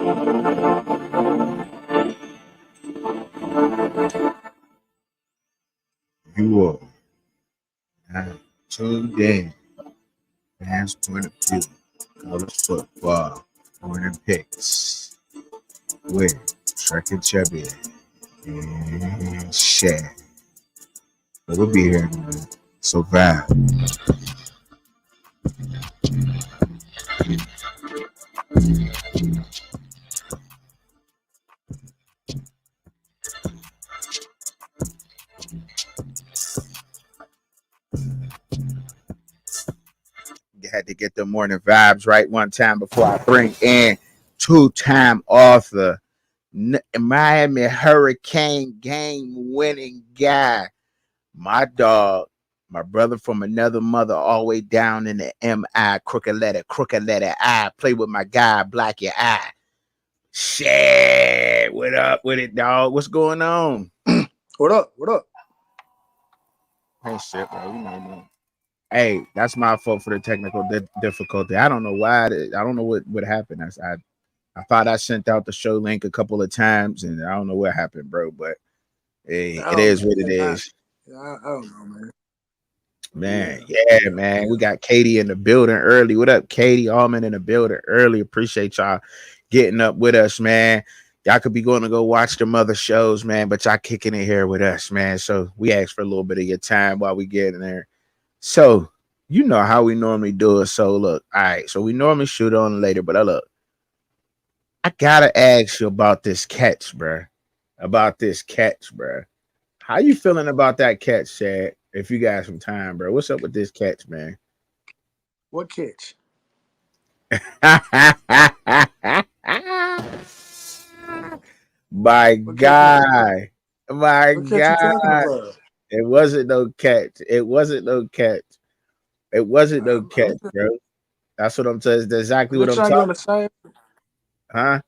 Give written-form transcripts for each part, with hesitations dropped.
You are now tuned in. Fans point of view. College football. Morning picks. With Trek and Chubby and Shaq. But we'll be here in a minute. So vibe. You had to get the morning vibes right one time before I bring in two-time author, Miami Hurricane game winning guy, my dog, my brother from another mother, all the way down in the MI, crooked letter I. Play with my guy, Black Your Eye. Shit, what up with it, dog? What's going on? What up? What up? Hey, shit, bro. You know, man. Hey, that's my fault for the technical difficulty. I don't know why. I don't know what happened. I thought I sent out the show link a couple of times, and I don't know what happened, bro. But hey, it is what it is. I don't know, man. Man, yeah, man. We got Katie in the building early. What up, Katie Allman in the building early? Appreciate y'all getting up with us, man. Y'all could be going to go watch them other shows, man, but y'all kicking it here with us, man. So we ask for a little bit of your time while we get in there. So you know how we normally do it. So look, all right. So we normally shoot on later, but look, I gotta ask you about this catch, bro. About this catch, bro. How you feeling about that catch, Shad? If you got some time, bro. What's up with this catch, man? What catch? My guy. My God. It wasn't no catch. It wasn't no catch. It wasn't no catch, bro. That's what I'm saying. That's exactly what I'm talking about. Huh?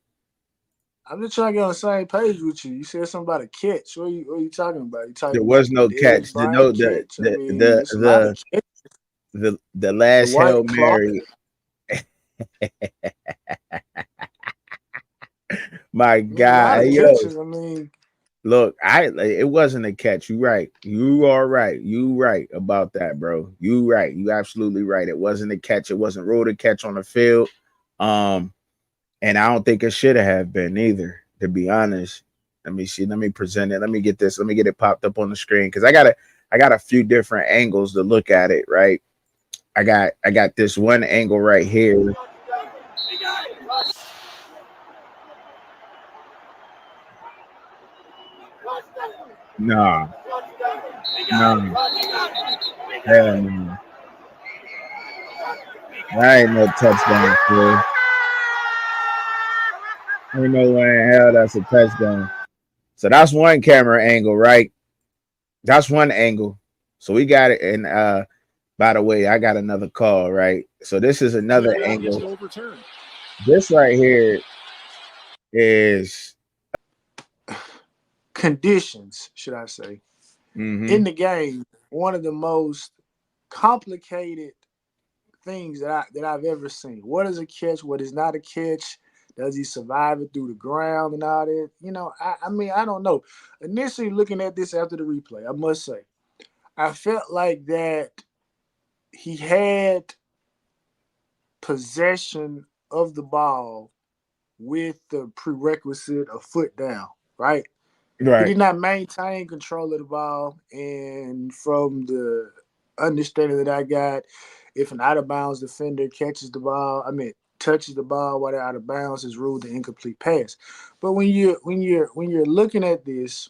I'm just trying to get on the same page with you. You said something about a catch. What are you talking about? You talking there was about no catch. The last Hail Mary. My God, catches, I mean, look, it wasn't a catch. You right. You are right. You right about that, bro. You right. You absolutely right. It wasn't a catch. It wasn't ruled a catch on the field. And I don't think it should have been either, to be honest. Let me see. Let me present it. Let me get this. Let me get it popped up on the screen because I got a few different angles to look at it, right? I got this one angle right here. No. Hell no. That ain't no touchdown, bro. Ain't no way in hell that's a touchdown. So that's one camera angle, right? That's one angle. So we got it. And by the way, I got another call, right? So this is another angle. This right here is conditions, should I say, in the game. One of the most complicated things that I've ever seen. What is a catch? What is not a catch? Does he survive it through the ground and all that? You know, I mean, I don't know. Initially looking at this after the replay, I must say, I felt like that he had possession of the ball with the prerequisite of foot down, right? Right. He did not maintain control of the ball. And from the understanding that I got, if an out of bounds defender touches the ball while they're out of bounds, is ruled an incomplete pass. But when you're looking at this,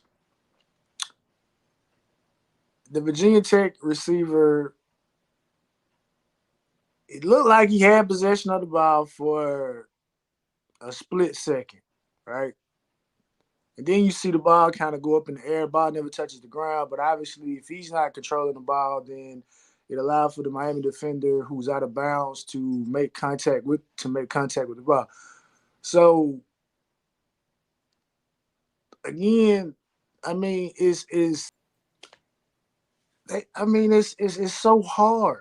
the Virginia Tech receiver, it looked like he had possession of the ball for a split second, right? And then you see the ball kind of go up in the air. Ball never touches the ground. But obviously, if he's not controlling the ball, then it allowed for the Miami defender who's out of bounds to make contact with the ball. So again, I mean, it's so hard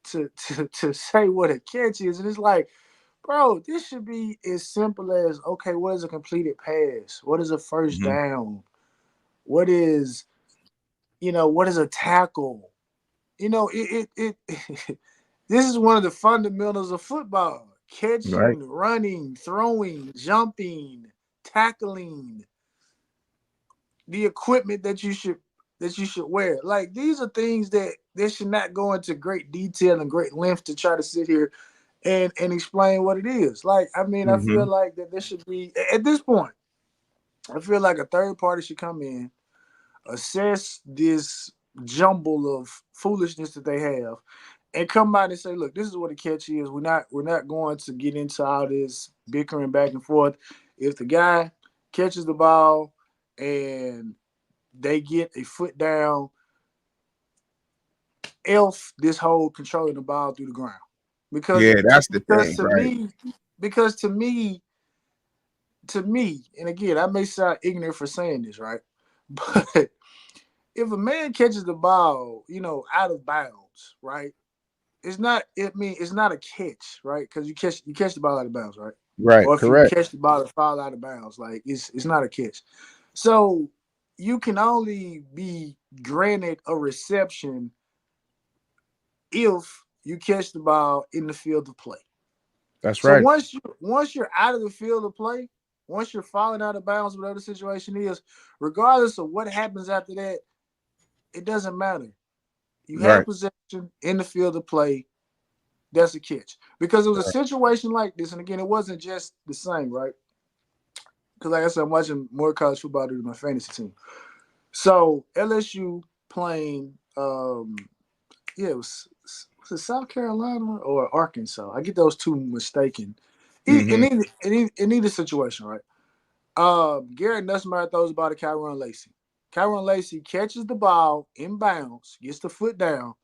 to say what a catch is, and it's like Bro, this should be as simple as, okay, what is a completed pass? What is a first Mm-hmm. down? What is, what is a tackle? It this is one of the fundamentals of football. Right. Catching, running, throwing, jumping, tackling, the equipment that you should wear. Like, these are things that they should not go into great detail and great length to try to sit here and explain what it is. Like, I mean, I Mm-hmm. feel like that there should be, at this point, I feel like a third party should come in, assess this jumble of foolishness that they have, and come out and say, look, this is what a catch is. We're not going to get into all this bickering back and forth. If the guy catches the ball and they get a foot down, this whole controlling the ball through the ground. Because Yeah, to, that's the because thing, to right? me, because to me, and again, I may sound ignorant for saying this, right? But if a man catches the ball, out of bounds, right? It's not a catch, right? Because you catch the ball out of bounds, right? Right, Or if you correct. catch the ball and fall out of bounds, like it's not a catch. So you can only be granted a reception if you catch the ball in the field of play. That's So right. once you're out of the field of play, once you're falling out of bounds, whatever the situation is, regardless of what happens after that, it doesn't matter. You had Right. possession in the field of play. That's a catch. Because it was a situation like this, and again, it wasn't just the same, right? Because like I said, I'm watching more college football than my fantasy team. So LSU playing, yeah, was it South Carolina or Arkansas? I get those two mistaken. Mm-hmm. In either situation, right? Garrett Nussmeier throws the ball to Kyron Lacy. Kyron Lacy catches the ball in bounds, gets the foot down,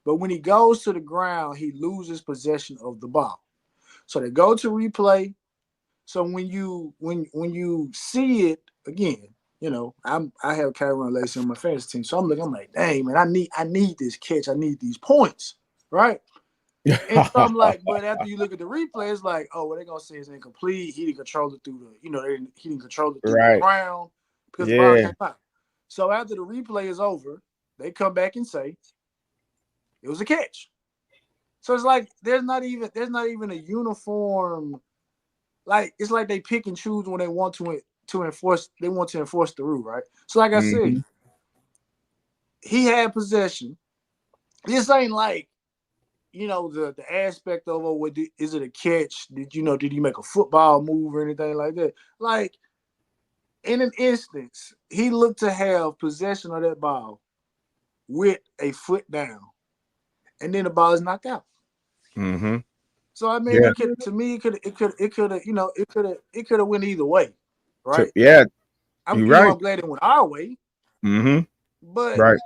but when he goes to the ground, he loses possession of the ball. So they go to replay. So when you see it again, I have Kyron Lacy on my fantasy team. So I'm like, dang man, I need this catch. I need these points, right? And so I'm like, but after you look at the replay, it's like, oh, what they're gonna say is incomplete. He didn't control it through he didn't control it through the Right. ground because the ball Yeah. came out. So after the replay is over, they come back and say it was a catch. So it's like there's not even a uniform, like it's like they pick and choose when they want to enforce the rule, right? So like I said, Mm-hmm. he had possession. This ain't like the aspect of, oh, is it a catch? Did you make a football move or anything like that? Like, in an instance, he looked to have possession of that ball with a foot down, and then the ball is knocked out. Mm-hmm. So I mean, Yeah. it could to me it could have went either way, right? Yeah, I'm you're you know right. I'm glad it went our way, Mm-hmm. but Right.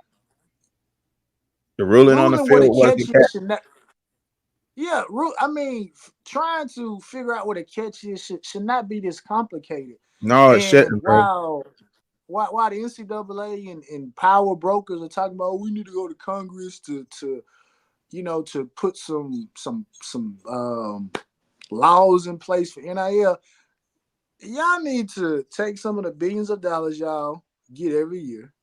The ruling on the ruling what a field catch wasn't cat. is should not. Yeah, I mean, trying to figure out what a catch is should not be this complicated. No, it And shouldn't, bro. while the NCAA and power brokers are talking about, oh, we need to go to Congress to put some laws in place for NIL, y'all need to take some of the billions of dollars y'all get every year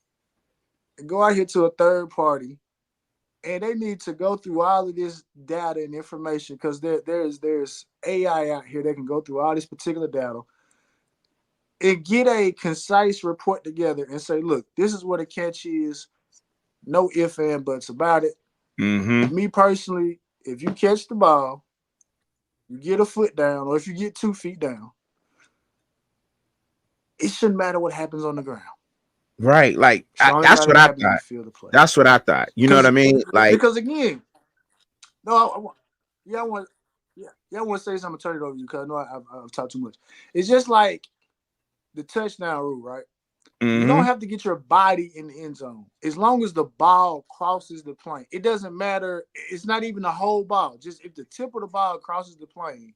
and go out here to a third party, and they need to go through all of this data and information, because there's AI out here that can go through all this particular data and get a concise report together and say, look, this is what a catch is. No ifs and buts about it. Mm-hmm. Me personally, if you catch the ball, you get a foot down, or if you get 2 feet down, it shouldn't matter what happens on the ground. Right. Like It should only that's matter what what I happens in the thought. field of play. That's what I thought. You know what I Because mean? Like, because again, no, yeah, I want to say something. Turn it over to you because I know I've talked too much. It's just like the touchdown rule, right? You mm-hmm. don't have to get your body in the end zone as long as the ball crosses the plane. It doesn't matter. It's not even the whole ball. Just if the tip of the ball crosses the plane,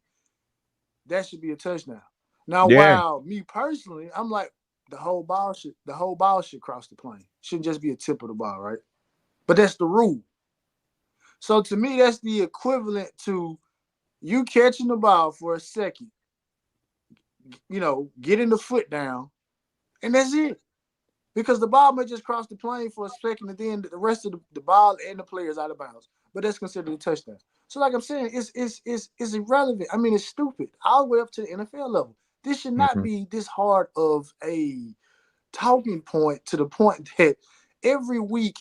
that should be a touchdown. Now, Yeah. while me personally, I'm like, the whole ball should cross the plane. Shouldn't just be a tip of the ball, right? But that's the rule. So to me, that's the equivalent to you catching the ball for a second, getting the foot down, and that's it. Because the ball may just cross the plane for a second, and then the rest of the ball and the player is out of bounds. But that's considered a touchdown. So, like I'm saying, it's irrelevant. I mean, it's stupid all the way up to the NFL level. This should not be this hard of a talking point, to the point that every week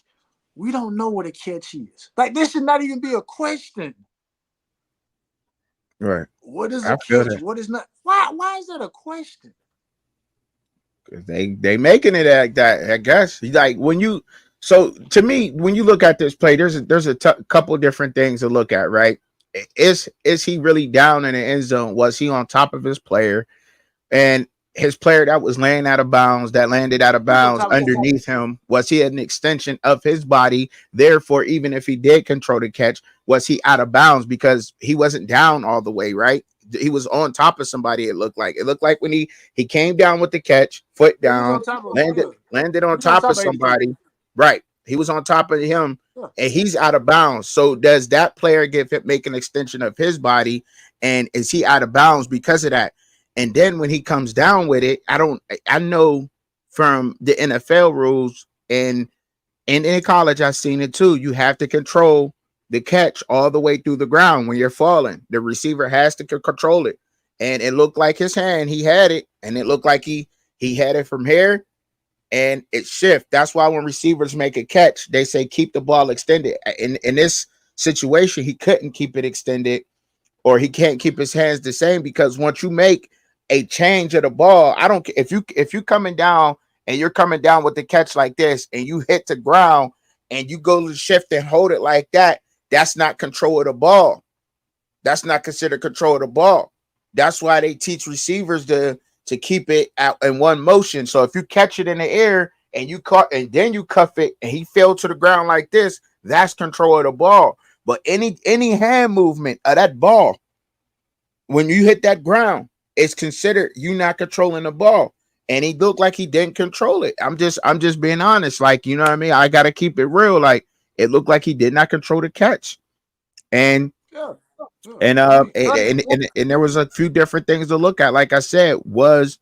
we don't know what a catch is. Like, this should not even be a question. Right. What is a catch? What is not? Why is that a question? They making it like that, I guess. Like so to me, when you look at this play, there's a couple different things to look at, right? Is he really down in the end zone? Was he on top of his player? And his player that was laying out of bounds, that landed out of bounds underneath him, was he an extension of his body? Therefore, even if he did control the catch, was he out of bounds because he wasn't down all the way, right? He was on top of somebody. It looked like when he came down with the catch, foot down, landed on top of somebody. Right. He was on top of him, and he's out of bounds. So does that player make an extension of his body, and is he out of bounds because of that? And then when he comes down with it, I know from the NFL rules, and in college I've seen it too. You have to control the catch all the way through the ground when you're falling. The receiver has to control it. And it looked like his hand, he had it, and it looked like he had it from here, and it shift. That's why when receivers make a catch, they say keep the ball extended. In this situation, he couldn't keep it extended, or he can't keep his hands the same, because once you make a change of the ball, I don't care if you coming down and you're coming down with the catch like this, and you hit the ground and you go to shift and hold it like that. That's not control of the ball. That's not considered control of the ball. That's why they teach receivers to keep it out in one motion. So if you catch it in the air and you caught and then you cuff it and he fell to the ground like this, that's control of the ball. But any hand movement of that ball, when you hit that ground, it's considered you not controlling the ball. And he looked like he didn't control it. I'm just being honest. Like, you know what I mean? I gotta keep it real. Like, it looked like he did not control the catch. And and there was a few different things to look at. Like I said, was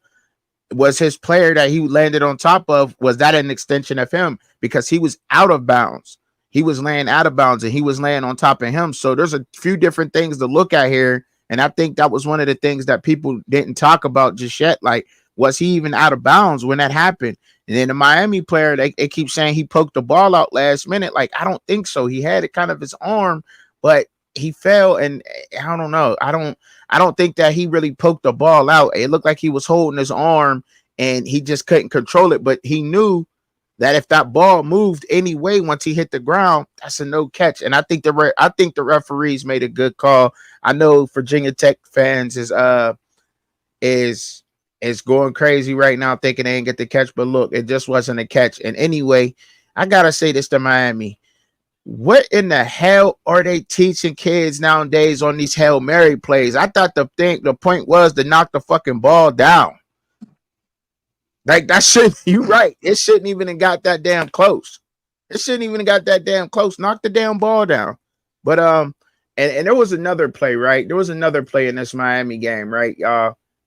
his player that he landed on top of, was that an extension of him? Because he was out of bounds. He was laying out of bounds and he was laying on top of him. So there's a few different things to look at here. And I think that was one of the things that people didn't talk about just yet. Like, was he even out of bounds when that happened? And then the Miami player, they keep saying he poked the ball out last minute. Like, I don't think so. He had it kind of his arm, but he fell, and I don't know. I don't think that he really poked the ball out. It looked like he was holding his arm and he just couldn't control it. But he knew that if that ball moved anyway once he hit the ground, that's a no catch. And I think the referees made a good call. I know Virginia Tech fans is going crazy right now thinking they ain't get the catch, but look, it just wasn't a catch. And anyway, I gotta say this to Miami. What in the hell are they teaching kids nowadays on these Hail Mary plays? I thought the point was to knock the fucking ball down. Like, that shouldn't, you right. It shouldn't even have got that damn close. It shouldn't even have got that damn close. Knock the damn ball down. But and there was another play, right? There was another play in this Miami game, right?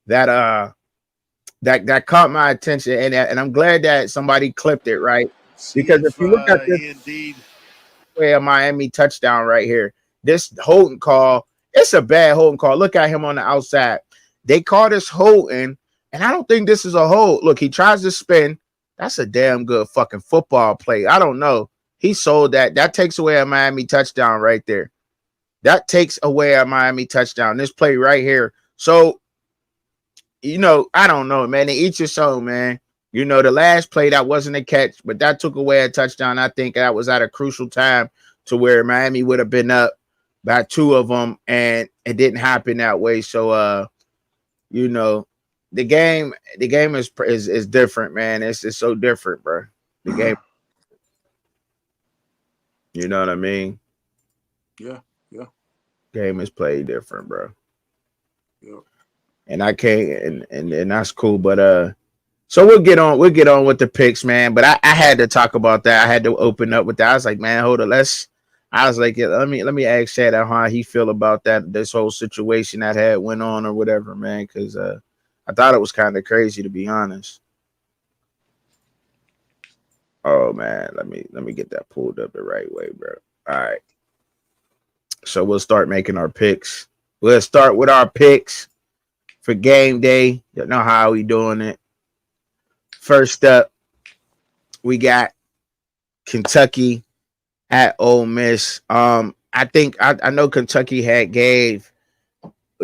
That caught my attention, and I'm glad that somebody clipped it, right? Because if you look at this way, a Miami touchdown right here, this holding call, it's a bad holding call. Look at him on the outside. They call this holding, and I don't think this is a hold. Look, he tries to spin. That's a damn good fucking football play. I don't know. He sold that. That takes away a Miami touchdown right there. That takes away a Miami touchdown. This play right here. So, I don't know, man. They each your own, man. The last play, that wasn't a catch, but that took away a touchdown. I think that was at a crucial time to where Miami would have been up by 2 of them, and it didn't happen that way. So, the game is different, man. It's so different, bro. The game, you know what I mean? Yeah. Game is played different, bro. Yeah. And I can't, and that's cool, but so we'll get on with the picks, man. But I had to talk about that. I had to open up with that. I was like, man, hold on, let's I was like, yeah, let me ask Chad how he feel about this whole situation that had went on or whatever, man. Because I thought it was kind of crazy, to be honest. Oh man, let me get that pulled up the right way, bro. All right, so we'll start making our picks. We'll start with our picks for game day. You know how we doing it. First up, we got Kentucky at Ole Miss. I think I know Kentucky had gave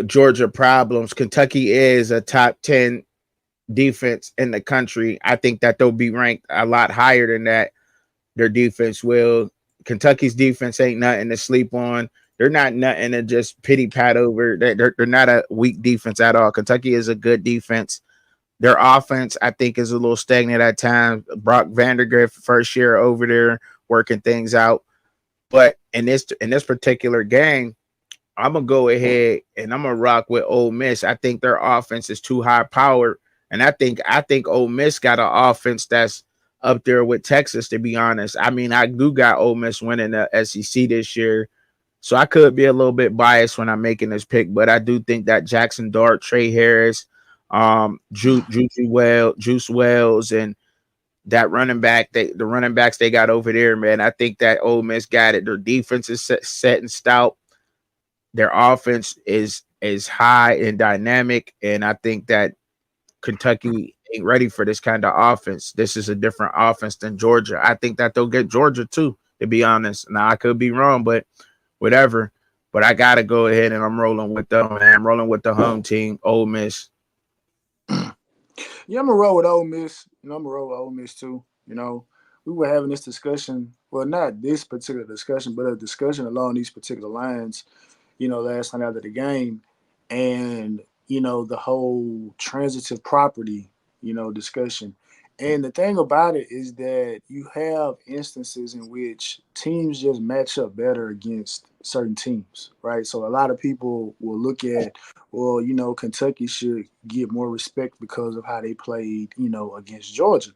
Georgia problems. Kentucky is a top 10 defense in the country. I think that they'll be ranked a lot higher than that. Their defense will. Kentucky's defense ain't nothing to sleep on. They're not nothing to just pity pat over. They're not a weak defense at all. Kentucky is a good defense. Their offense, I think, is a little stagnant at times. Brock Vandergrift, first year over there, working things out. But in this particular game, I'm gonna go ahead and I'm gonna rock with Ole Miss. I think their offense is too high powered, and I think Ole Miss got an offense that's up there with Texas. To be honest, I mean, I do got Ole Miss winning the SEC this year, so I could be a little bit biased when I'm making this pick, but I do think that Jackson Dart, Trey Harris, Juice Wells, and that running back, the running backs they got over there, man. I think that Ole Miss got it. Their defense is set and stout. Their offense is high and dynamic, and I think that Kentucky ain't ready for this kind of offense. This is a different offense than Georgia. I think that they'll get Georgia too, to be honest. Now I could be wrong, but whatever. But I gotta go ahead and I'm rolling with them, man. I'm rolling with the home team, Ole Miss. Yeah, I'm gonna roll with Ole Miss. I'm gonna roll with Ole Miss too. We were having this discussion. Well, not this particular discussion, but a discussion along these particular lines. Last night after the game, and the whole transitive property, discussion. And the thing about it is that you have instances in which teams just match up better against certain teams, right? So a lot of people will look at, well, Kentucky should get more respect because of how they played, against Georgia.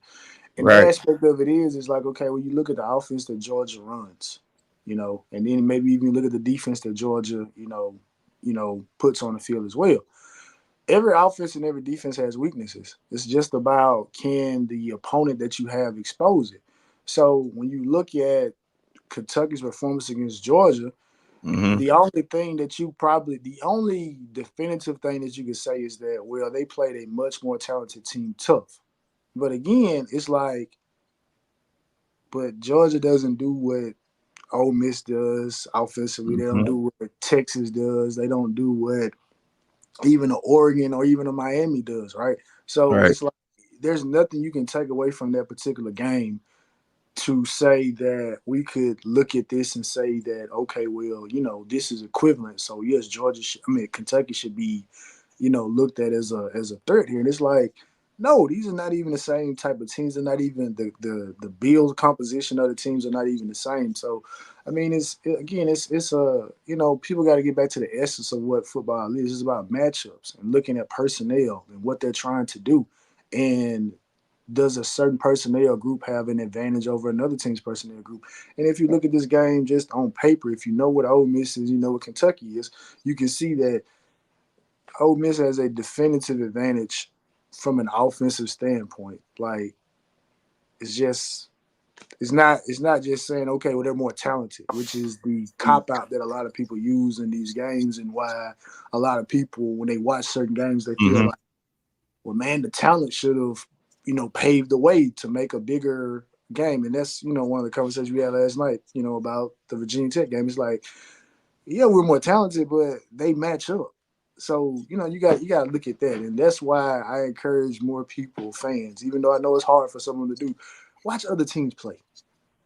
And the Right. aspect of it is like, okay, when you look at the offense that Georgia runs, and then maybe even look at the defense that Georgia, puts on the field as well. Every offense and every defense has weaknesses. It's just about, can the opponent that you have expose it? So when you look at Kentucky's performance against Georgia, Mm-hmm. the only definitive thing that you could say is that, well, they played a much more talented team tough. But again, it's like, but Georgia doesn't do what Ole Miss does offensively. They don't Mm-hmm. do what Texas does. They don't do what even a Oregon or even a Miami does, right? So Right. it's like, there's nothing you can take away from that particular game to say that we could look at this and say that, okay, well, this is equivalent. So yes, Kentucky should be, looked at as a threat here. And it's like, no, these are not even the same type of teams. They're not even the build composition of the teams are not even the same. So, I mean, it's people got to get back to the essence of what football is. It's about matchups and looking at personnel and what they're trying to do. And does a certain personnel group have an advantage over another team's personnel group? And if you look at this game just on paper, if you know what Ole Miss is, you know what Kentucky is, you can see that Ole Miss has a definitive advantage from an offensive standpoint. Like, it's not just saying, okay, well, they're more talented, which is the cop out that a lot of people use in these games, and why a lot of people, when they watch certain games, they feel Mm-hmm. like, well, man, the talent should have, paved the way to make a bigger game. And that's, one of the conversations we had last night, about the Virginia Tech game. It's like, yeah, we're more talented, but they match up. So, you got to look at that. And that's why I encourage more people, fans, even though I know it's hard for someone to do, watch other teams play.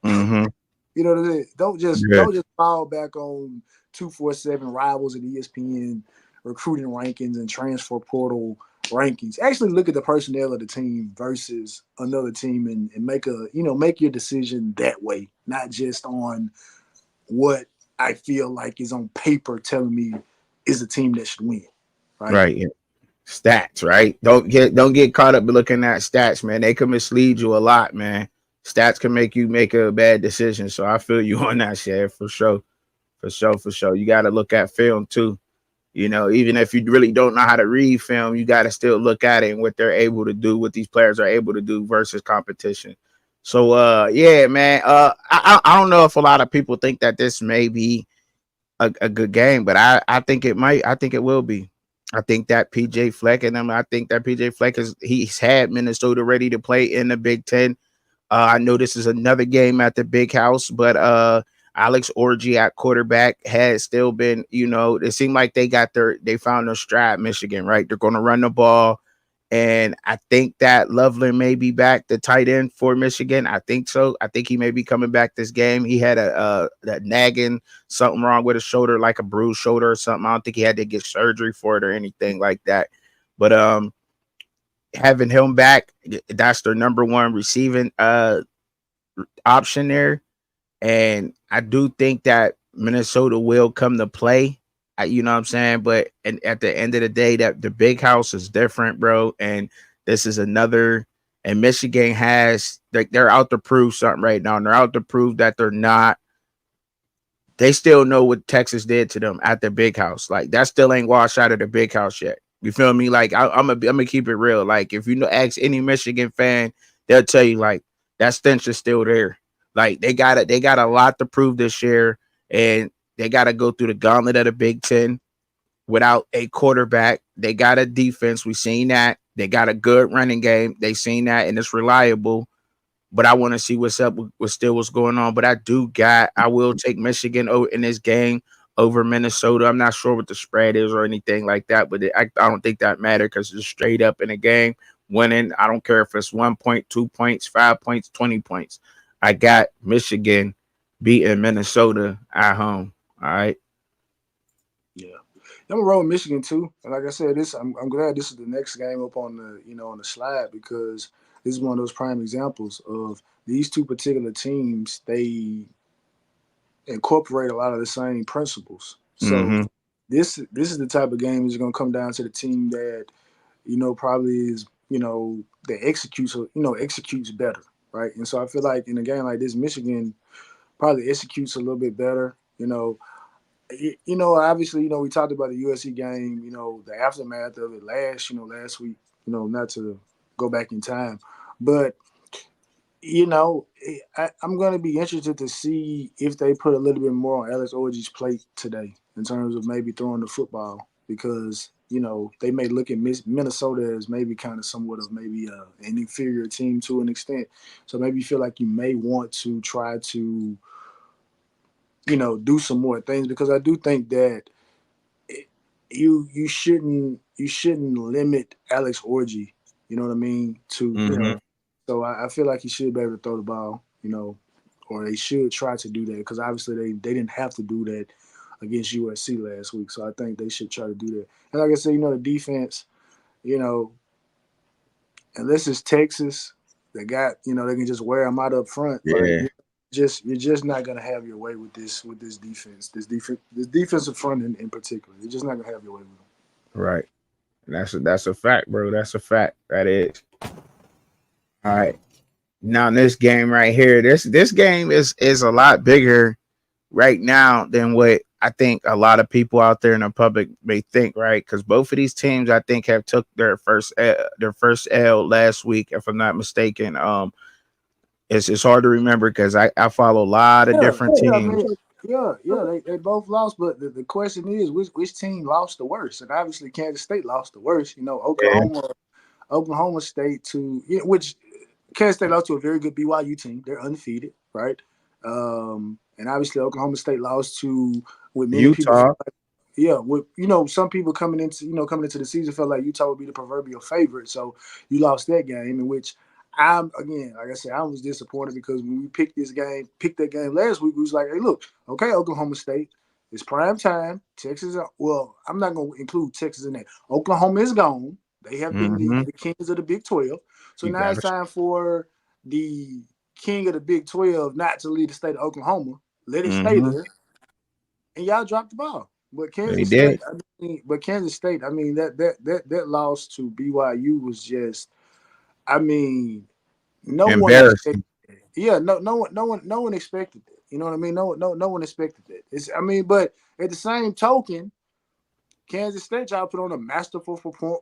Mm-hmm. You know what I mean? Don't just Yeah. fall back on 247 rivals and ESPN recruiting rankings and transfer portal rankings. Actually look at the personnel of the team versus another team, and make your decision that way, not just on what I feel like is on paper telling me is a team that should win. Right? Right. Yeah. Stats, right? Don't get caught up looking at stats, man. They can mislead you a lot, man. Stats can make you make a bad decision. So I feel you on that shit for sure. For sure. You got to look at film too. You know, even if you really don't know how to read film, you got to still look at it and what they're able to do, what these players are able to do versus competition. So, yeah, man. I don't know if a lot of people think that this may be a good game, but I think it might. I think it will be. I think that PJ Fleck and them. I think that PJ Fleck he's had Minnesota ready to play in the Big Ten. I know this is another game at the big house, but Alex Orji at quarterback has still been, you know, it seemed like they found their stride, Michigan, right? They're going to run the ball. And I think that Loveland may be back, the tight end for Michigan. I think so. I think he may be coming back this game. He had that nagging, something wrong with his shoulder, like a bruised shoulder or something. I don't think he had to get surgery for it or anything like that. But having him back, that's their number one receiving option there. And I do think that Minnesota will come to play. You know what I'm saying? But at the end of the day, that the big house is different, bro. And this is another. And Michigan has they're out to prove something right now. And they're out to prove that they're not. They still know what Texas did to them at the big house. Like that still ain't washed out of the big house yet. You feel me? Like I'm gonna keep it real. Like if you know, ask any Michigan fan, they'll tell you like that stench is still there. Like they got a lot to prove this year, and they got to go through the gauntlet of the Big Ten without a quarterback. They got a defense. We've seen that. They got a good running game. They seen that, and it's reliable. But I want to see what's up what's going on. But I will take Michigan in this game over Minnesota. I'm not sure what the spread is or anything like that, but I don't think that matters because it's straight up in a game winning. I don't care if it's 1 point, 2 points, 5 points, 20 points. I got Michigan beating Minnesota at home. All right. Yeah, I'm gonna roll with Michigan too. And like I said, I'm glad this is the next game up on the slide because this is one of those prime examples of these two particular teams. They incorporate a lot of the same principles. So Mm-hmm. this is the type of game that's gonna come down to the team that probably is that executes better, right? And so I feel like in a game like this, Michigan probably executes a little bit better. Obviously, we talked about the USC game, the aftermath of it last week, not to go back in time. But, I'm going to be interested to see if they put a little bit more on Alex Orji's plate today in terms of maybe throwing the football because, they may look at Minnesota as maybe kind of somewhat of maybe an inferior team to an extent. So maybe you feel like you may want to try to do some more things because I do think that you shouldn't limit Alex Orji. You know what I mean? Mm-hmm. So I feel like he should be able to throw the ball. Or they should try to do that because obviously they didn't have to do that against USC last week. So I think they should try to do that. And like I said, the defense, you know, unless it's Texas, they can just wear them out up front. Like Yeah. you're just not gonna have your way with this defense. This defensive front in particular. You're just not gonna have your way with them. Right. That's a fact, bro. That's a fact. That is. All right. Now this game right here, this game is a lot bigger right now than what I think a lot of people out there in the public may think, right? Because both of these teams, I think, have took their first L last week, if I'm not mistaken. It's hard to remember because I follow a lot of Yeah, different yeah, teams. man. Yeah. They both lost, but the question is which team lost the worst? And obviously Kansas State lost the worst. Yeah. Oklahoma State which Kansas State lost to a very good BYU team. They're undefeated, right? And obviously Oklahoma State lost to what many people feel Utah. like. Yeah, with some people coming into the season felt like Utah would be the proverbial favorite. So you lost that game, in which I'm again, like I said, I was disappointed because when we picked that game last week, we was like, hey, look, okay, Oklahoma State, it's prime time. Texas, well, I'm not going to include Texas in that. Oklahoma is gone. They have been Mm-hmm. the kings of the Big 12. So You now got it's it. time for the king of the Big 12 not to lead the state of Oklahoma. Let it stay Mm-hmm. there. And y'all dropped the ball. But They Kansas State, did. I mean, that loss to BYU was just, I mean, no one expected Embarrassing. yeah. No one expected that. You know what I mean? No one expected that. But at the same token, Kansas State tried to put on a masterful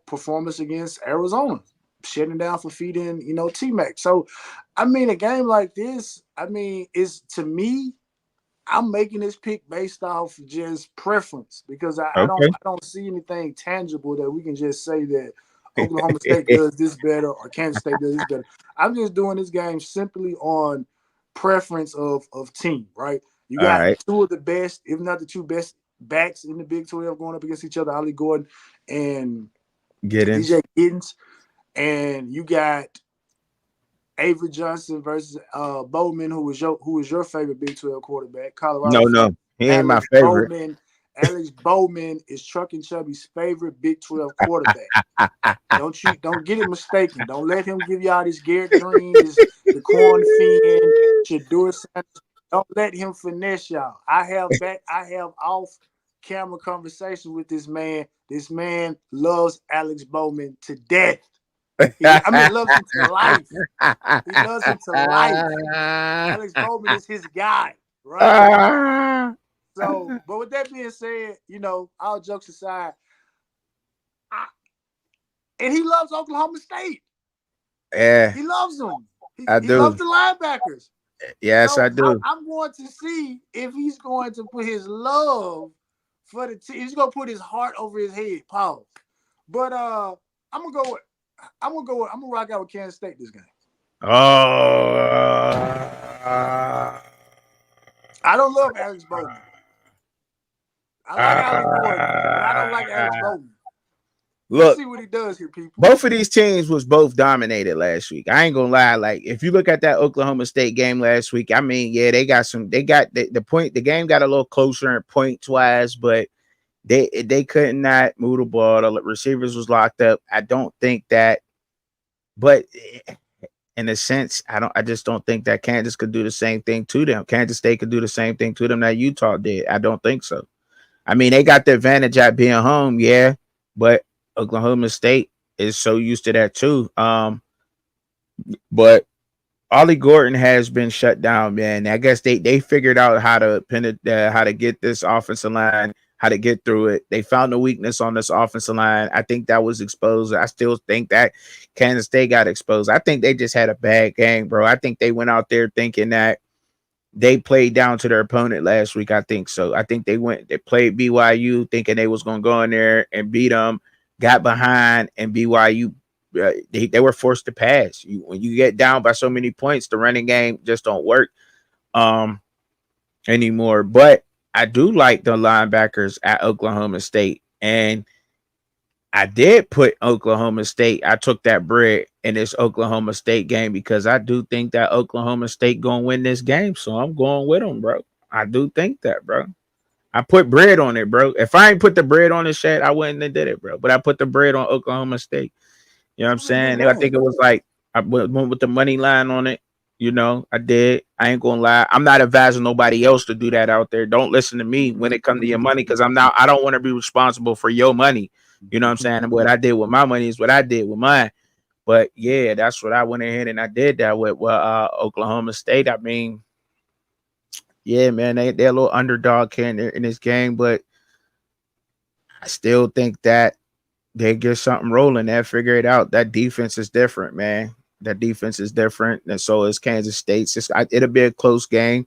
performance against Arizona, shutting down for feeding, T-Mac. So, a game like this, is to me, I'm making this pick based off just preference because I Okay. don't see anything tangible that we can just say that Oklahoma State does this better or Kansas State does this better. I'm just doing this game simply on preference of team, right? You All got right. two of the best, if not the two best backs in the Big 12 going up against each other, Ollie Gordon and Giddens. DJ Giddens. And you got Avery Johnson versus Bowman, who is your favorite Big 12 quarterback, Colorado. No. He ain't my Alex favorite. Alex Bowman is Truck and Chubby's favorite Big 12 quarterback. Don't get it mistaken. Don't let him give y'all this Garrett Green, the Corn Finn, Shedeur Sanders. Don't let him finesse y'all. I have off camera conversations with this man. This man loves Alex Bowman to death. Loves him to life. He loves him to life. Alex Bowman is his guy, right? So, but with that being said, all jokes aside, and he loves Oklahoma State. Yeah, he loves them. He do. Loves the linebackers. Yes, so I do. I'm going to see if he's going to put his love for the team. He's going to put his heart over his head. Pause. But I'm gonna rock out with Kansas State this game. I don't love Alex Bowman. I like Alec Gordon, but I don't like Alex Bowman. Let's see what he does here, people. Both of these teams was both dominated last week. I ain't gonna lie. Like, if you look at that Oklahoma State game last week, they got the point. The game got a little closer in points wise, but they could not move the ball. The receivers was locked up. I don't think that, but in a sense, I just don't think that Kansas could do the same thing to them. Kansas State could do the same thing to them that Utah did. I don't think so. They got the advantage at being home, yeah, but Oklahoma State is so used to that too. But Ollie Gordon has been shut down, man. I guess they figured out how to get this offensive line, how to get through it. They found the weakness on this offensive line. I think that was exposed. I still think that Kansas State got exposed. I think they just had a bad game, bro. I think they went out there thinking that they played down to their opponent last week. I think so. I think they played BYU thinking they was going to go in there and beat them, got behind, and BYU, they were forced to pass. When you get down by so many points, the running game just don't work anymore. But I do like the linebackers at Oklahoma State, and I did put Oklahoma State. I took that bread in this Oklahoma State game because I do think that Oklahoma State gonna win this game. So I'm going with them, bro. I do think that, bro. I put bread on it, bro. If I ain't put the bread on this shit, I wouldn't have did it, bro. But I put the bread on Oklahoma State. You know what I'm saying? I think it was like I went with the money line on it. I did. I ain't gonna lie. I'm not advising nobody else to do that out there. Don't listen to me when it comes to your money because I don't want to be responsible for your money. You know what I'm saying? What I did with my money is what I did with mine. But yeah, that's what I went ahead and I did that with Oklahoma State. Yeah, man, they're a little underdog here in this game, but I still think that they get something rolling. They figure it out. That defense is different, man. That defense is different, and so is Kansas State's. It'll be a close game,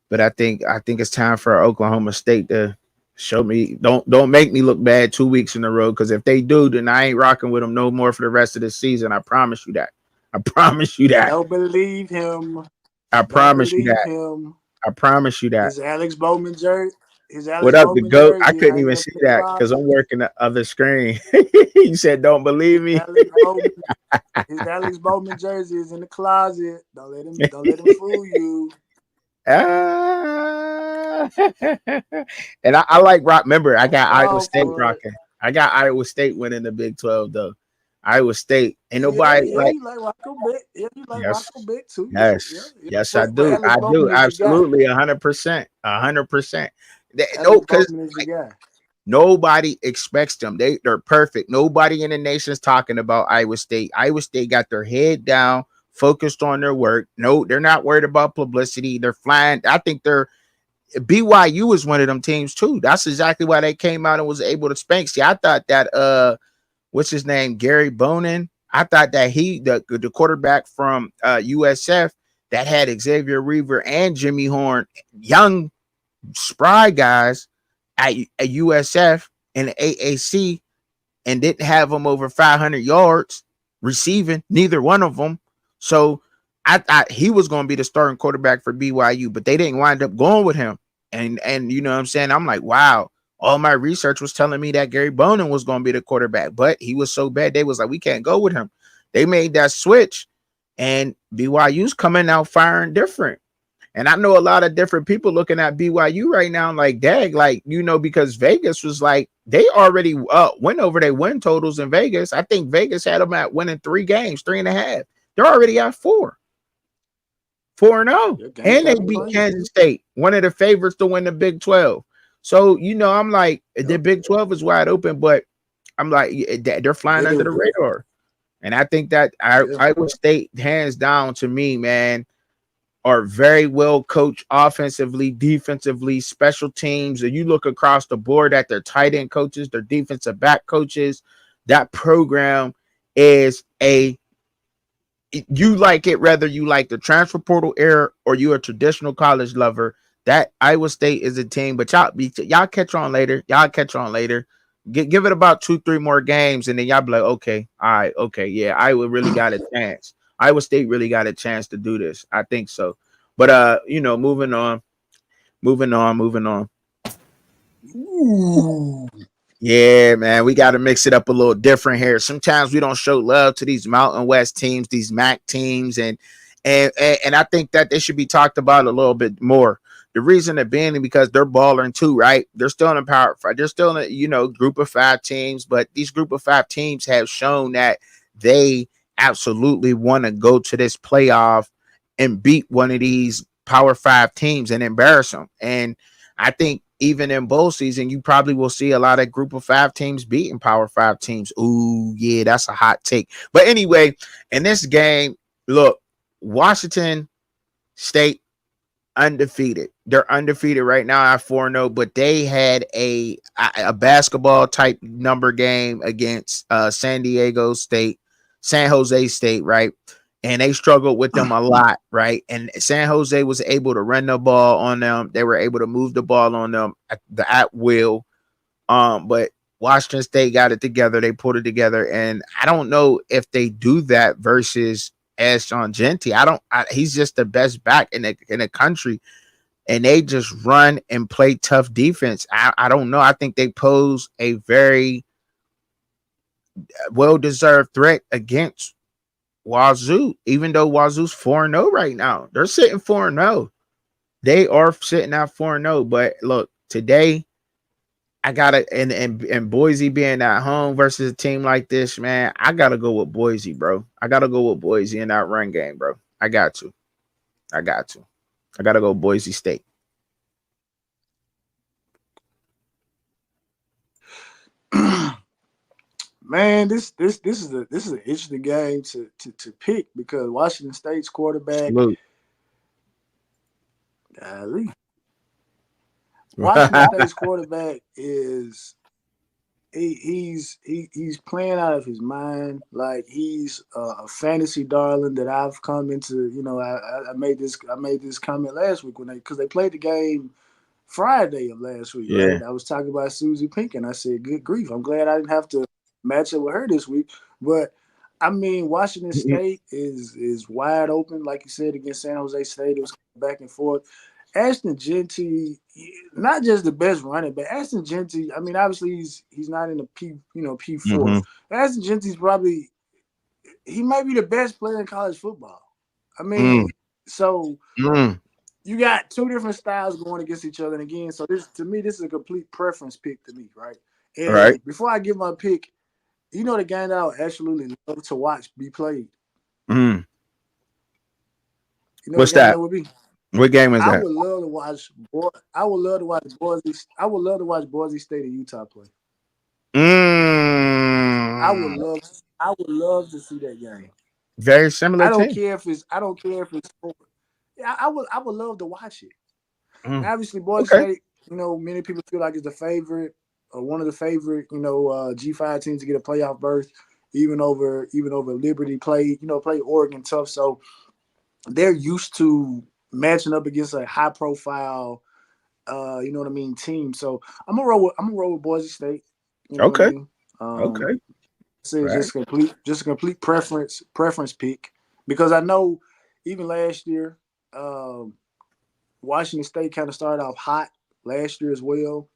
but I think it's time for Oklahoma State to show me. Don't make me look bad 2 weeks in a row, because if they do, then I ain't rocking with them no more for the rest of the season. I promise you that. I promise you that. Don't believe him. I promise you that. I promise you that. His Alex Bowman jersey. What up, the GOAT? I couldn't even see that because I'm working the other screen. You said, "Don't believe me." His Alex Bowman jersey is in the closet. Don't let him fool you. And I like rock. Remember, I got Iowa State rocking. I got Iowa State winning the Big 12 though. Iowa State ain't nobody you like Rocco Beck. Yeah, you like Rocco Beck too. Yes, I do. I do. Absolutely, 100%. 100%. No, because nobody expects them. They're perfect. Nobody in the nation's talking about Iowa State. Iowa State got their head down, focused on their work. No, they're not worried about publicity. They're flying. I think they're BYU is one of them teams too. That's exactly why they came out and was able to spank. See, I thought that what's his name, Gary Bonin. I thought that the quarterback from USF that had Xavier Weaver and Jimmy Horn, young spry guys at USF and the AAC, and didn't have them over 500 yards receiving, neither one of them. So I thought he was going to be the starting quarterback for BYU, but they didn't wind up going with him. And you know what I'm saying? I'm like, wow, all my research was telling me that Gary Bonin was going to be the quarterback, but he was so bad. They was like, we can't go with him. They made that switch, and BYU's coming out firing different. And I know a lot of different people looking at BYU right now, like, dag, like, you know, because Vegas was like, they already went over their win totals in Vegas. I think Vegas had them at winning 3 games, 3.5. They're already at 4-0. And they beat Kansas State, one of the favorites to win the Big 12. So, you know, I'm like, the Big 12 is wide open, but I'm like, they're flying under the radar. And I think that Iowa State, hands down, to me, man, are very well coached offensively, defensively, special teams. And you look across the board at their tight end coaches, their defensive back coaches, that program is you like it, whether you like the transfer portal era or you're a traditional college lover. That Iowa State is a team, but y'all catch on later. Give it about 2-3 more games, and then y'all be like, okay, all right, okay, yeah, Iowa really got a chance. Iowa State really got a chance to do this. I think so. But you know, moving on. Ooh. Yeah, man, we got to mix it up a little different here. Sometimes we don't show love to these Mountain West teams, these MAC teams, and I think that they should be talked about a little bit more. The reason they're being because they're balling too, right? They're still in a power fight. They're still in a, you know, group of 5 teams, but these group of 5 teams have shown that they absolutely want to go to this playoff and beat one of these Power 5 teams and embarrass them. And I think even in bowl season, you probably will see a lot of group of 5 teams beating Power 5 teams. Ooh, yeah, that's a hot take. But anyway, in this game, look, Washington State undefeated. They're undefeated right now at 4-0, but they had a basketball type number game against San Jose State, right? And they struggled with them a lot, right? And San Jose was able to run the ball on them. They were able to move the ball on them at will. But Washington State got it together. They put it together. And I don't know if they do that versus Ashton Jeanty. He's just the best back in the country. And they just run and play tough defense. I don't know. I think they pose a very well-deserved threat against Wazoo, even though Wazoo's 4-0 right now. They're sitting 4-0. They are sitting at 4-0. But look, today, I gotta and Boise being at home versus a team like this, man, I gotta go with Boise, bro. I gotta go with Boise in that run game, bro. I got to. I gotta go Boise State. Man, this is an interesting game to pick because Washington State's quarterback. Golly. Washington State's quarterback is he's playing out of his mind. Like he's a fantasy darling that I've come into. You know, I made this comment last week because they played the game Friday of last week. Yeah. Right? I was talking about Susie Pink, and I said, "Good grief! I'm glad I didn't have to match up with her this week." But I mean, Washington State is wide open, like you said, against San Jose State. It was back and forth. Ashton Jeanty, not just the best running, but Ashton Jeanty, I mean, obviously he's not in the P4. Mm-hmm. Ashton Jeanty's probably he might be the best player in college football. I mean, so you got 2 different styles going against each other. And again, so this is a complete preference pick to me, right? And before I give my pick, you know the game that I would absolutely love to watch be played. You know what's that? Would be? What game is that? I would love to watch Boise State and Utah play. I would love to see that game. Very similar team. I don't care if it's. I would love to watch it. Mm. Now, obviously, Boise Okay. State. Many people feel like it's the favorite or one of the favorite. G5 teams to get a playoff berth, even over Liberty. Play Oregon tough, so they're used to matching up against a high profile. You know what I mean, team. So I'm gonna roll with Boise State. You know what I Okay. mean. Okay. Say Right. just a complete preference pick because I know even last year, Washington State kind of started off hot last year as well.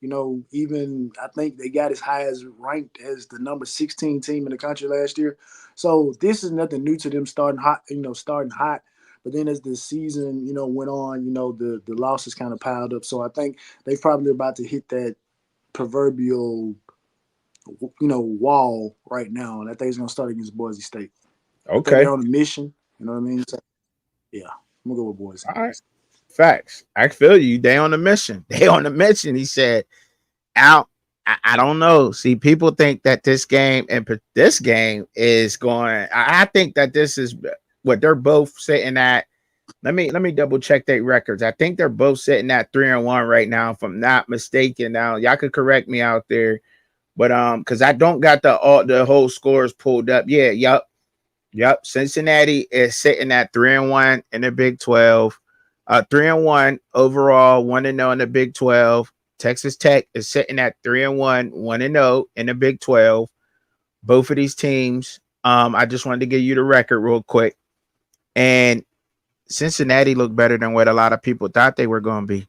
Even I think they got as high as ranked as the number 16 team in the country last year. So this is nothing new to them starting hot. Starting hot. But then as the season, went on, the losses kind of piled up. So I think they probably about to hit that proverbial wall right now, and I think it's gonna start against Boise State. I think they're Okay. on a mission. You know what I mean? So, yeah, I'm gonna go with Boise. All right. Facts. I feel you. They on the mission. They on the mission. He said, out. I don't know. See, people think that this game is going. I think that this is what they're both sitting at. Let me double check their records. I think they're both sitting at 3-1 right now, if I'm not mistaken. Now, y'all could correct me out there, but because I don't got the whole scores pulled up. Yeah, yep. Cincinnati is sitting at 3-1 in the Big 12. 3-1 overall, 1-0 in the Big 12. Texas Tech is sitting at 3-1, 1-0 in the Big 12. Both of these teams. I just wanted to give you the record real quick. And Cincinnati looked better than what a lot of people thought they were going to be.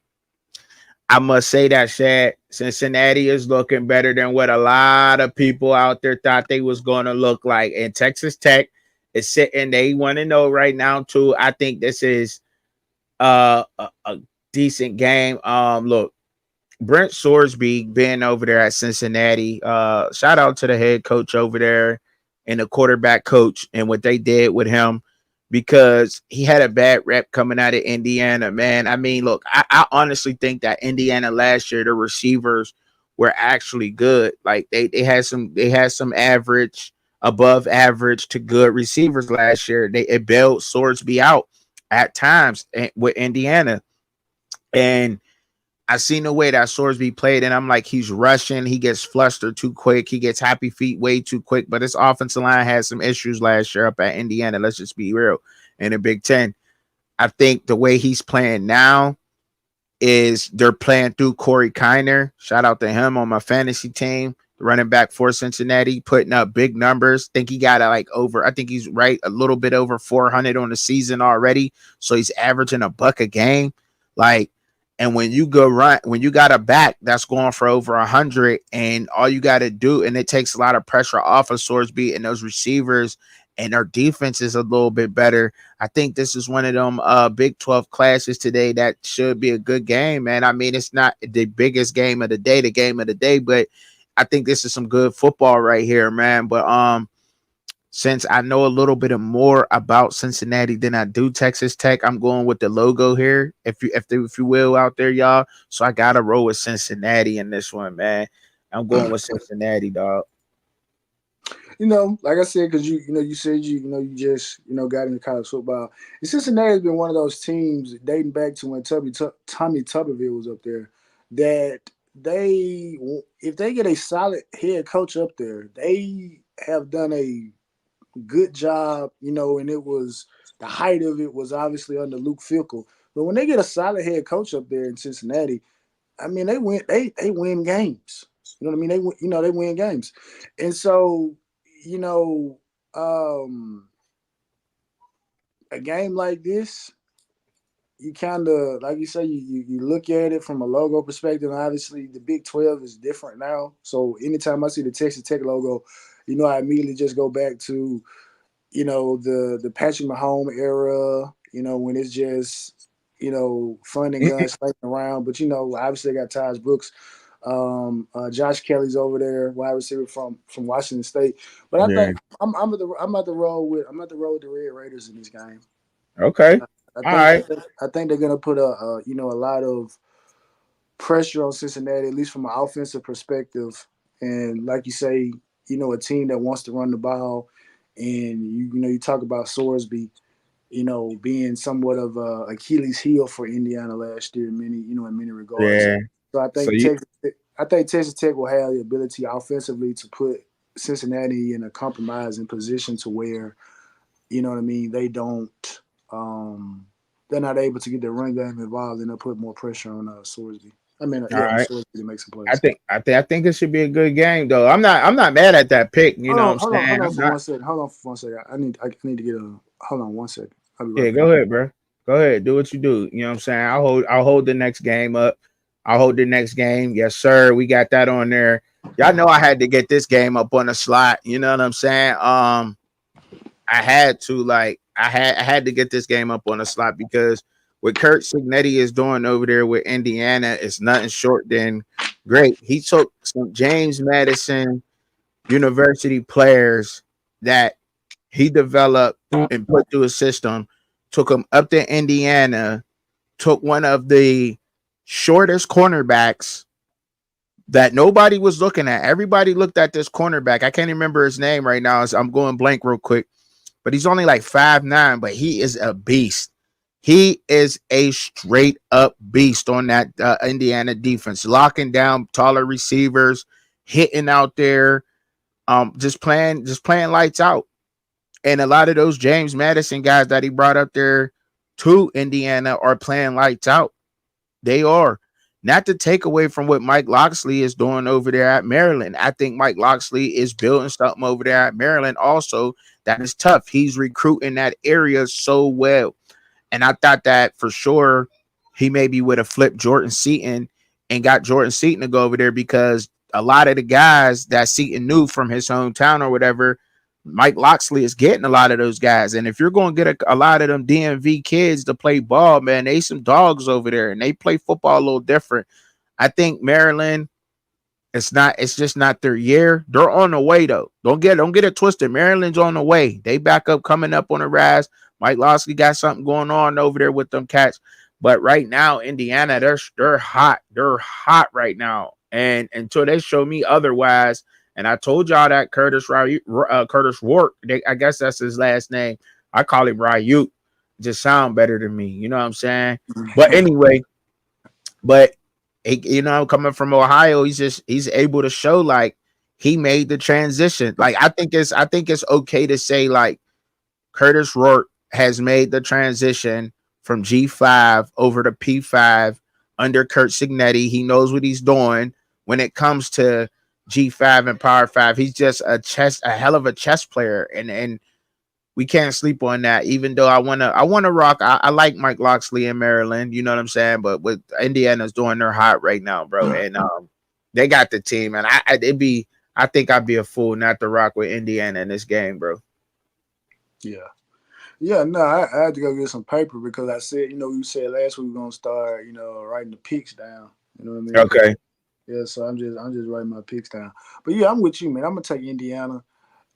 I must say that, Shad, Cincinnati is looking better than what a lot of people out there thought they was going to look like. And Texas Tech is sitting, they want to know right now too. I think this is a decent game. Look, Brent Sorsby being over there at Cincinnati. Shout out to the head coach over there and the quarterback coach and what they did with him because he had a bad rep coming out of Indiana, man. I mean, look, I honestly think that Indiana last year, the receivers were actually good. Like they had some average, above average to good receivers last year. It bailed Sorsby out at times with Indiana. And I seen the way that Sorsby played, and I'm like, he's rushing. He gets flustered too quick. He gets happy feet way too quick. But his offensive line had some issues last year up at Indiana. Let's just be real. In the Big Ten, I think the way he's playing now is they're playing through Corey Kiner. Shout out to him on my fantasy team, running back for Cincinnati, putting up big numbers. Think he got I think he's right a little bit over 400 on the season already. So he's averaging a buck a game. Like, and when you when you got a back that's going for over 100, and all you got to do, and it takes a lot of pressure off of Sorsby and those receivers, and their defense is a little bit better. I think this is one of them Big 12 classes today that should be a good game, man. I mean, it's not the biggest game of the day, but I think this is some good football right here, man. But since I know a little bit more about Cincinnati than I do Texas Tech, I'm going with the logo here, if you will, out there, y'all. So I gotta roll with Cincinnati in this one, man. I'm going with Cincinnati, dog. Like I said, because you said you just got into college football. And Cincinnati has been one of those teams dating back to when Tommy Tuberville was up there. That if they get a solid head coach up there, they have done a good job. And it was the height of it was obviously under Luke Fickell. But when they get a solid head coach up there in Cincinnati, I mean they win games. You know what I mean? They win games, and so you know, um, a game like this, you kind of, like you say, you look at it from a logo perspective. Obviously, the Big 12 is different now. So anytime I see the Texas Tech logo, I immediately just go back to, the Patrick Mahomes era, when it's just, fun and guns slinging around. But, obviously, they got Taj Brooks. Josh Kelly's over there, wide receiver from Washington State. But I Yeah. think I'm at the roll with the Red Raiders in this game. Okay. I All think right. I think they're gonna put a lot of pressure on Cincinnati, at least from an offensive perspective. And like you say, a team that wants to run the ball And you talk about Sorsby, being somewhat of a Achilles heel for Indiana last year in many regards. Yeah. So So you I think Texas Tech will have the ability offensively to put Cincinnati in a compromising position to where, you know what I mean, um, they're not able to get the run game involved, and they'll put more pressure on Sorsby. I mean, all on right. Sorsby to make some I plays. think I think I think it should be a good game though. I'm not mad at that pick. You know what I'm saying? Hold on I'm for not. one second. Hold on for one second. I need to get a. Hold on one second. I'll be right Yeah, back. go ahead, bro. Go ahead. Do what you do. You know what I'm saying? I'll hold the next game up. I'll hold the next game. Yes, sir. We got that on there. Y'all know I had to get this game up on the slot. You know what I'm saying? I had to I had to get this game up on the slot because what Kurt Signetti is doing over there with Indiana is nothing short than great. He took some James Madison University players that he developed and put through a system, took him up to Indiana, took one of the shortest cornerbacks that nobody was looking at. Everybody looked at this cornerback. I can't remember his name right now. So I'm going blank real quick, but he's only like 5'9", but he is a beast. He is a straight up beast on that Indiana defense, locking down taller receivers, hitting out there, just playing lights out. And a lot of those James Madison guys that he brought up there to Indiana are playing lights out. They are. Not to take away from what Mike Locksley is doing over there at Maryland. I think Mike Locksley is building something over there at Maryland also that is tough. He's recruiting that area so well. And I thought that for sure he maybe would have flipped Jordan Seaton and got Jordan Seaton to go over there because a lot of the guys that Seaton knew from his hometown or whatever, Mike Locksley is getting a lot of those guys. And if you're going to get a lot of them DMV kids to play ball, man, they some dogs over there and they play football a little different. I think Maryland, it's just not their year. They're on the way though. Don't get it twisted. Maryland's on the way. They back up coming up on the rise. Mike Locksley got something going on over there with them cats. But right now, Indiana, they're hot. They're hot right now. And until they show me otherwise, and I told y'all that Curtis Rourke, I guess that's his last name. I call him Ryuk. Just sound better than me. You know what I'm saying? But anyway, but coming from Ohio, he's able to show like he made the transition. Like I think it's okay to say like Curtis Rourke has made the transition from G5 over to P5 under Kurt Signetti. He knows what he's doing when it comes to G5 and Power 5. He's just a hell of a chess player, and we can't sleep on that. Even though I wanna rock. I like Mike Locksley in Maryland. You know what I'm saying? But with Indiana's doing their hot right now, bro, and they got the team, and I think I'd be a fool not to rock with Indiana in this game, bro. Yeah. Yeah, no, I had to go get some paper because I said, you said last week we are gonna start, writing the picks down. You know what I mean? Okay. Yeah, so I'm just writing my picks down. But yeah, I'm with you, man. I'm gonna take Indiana.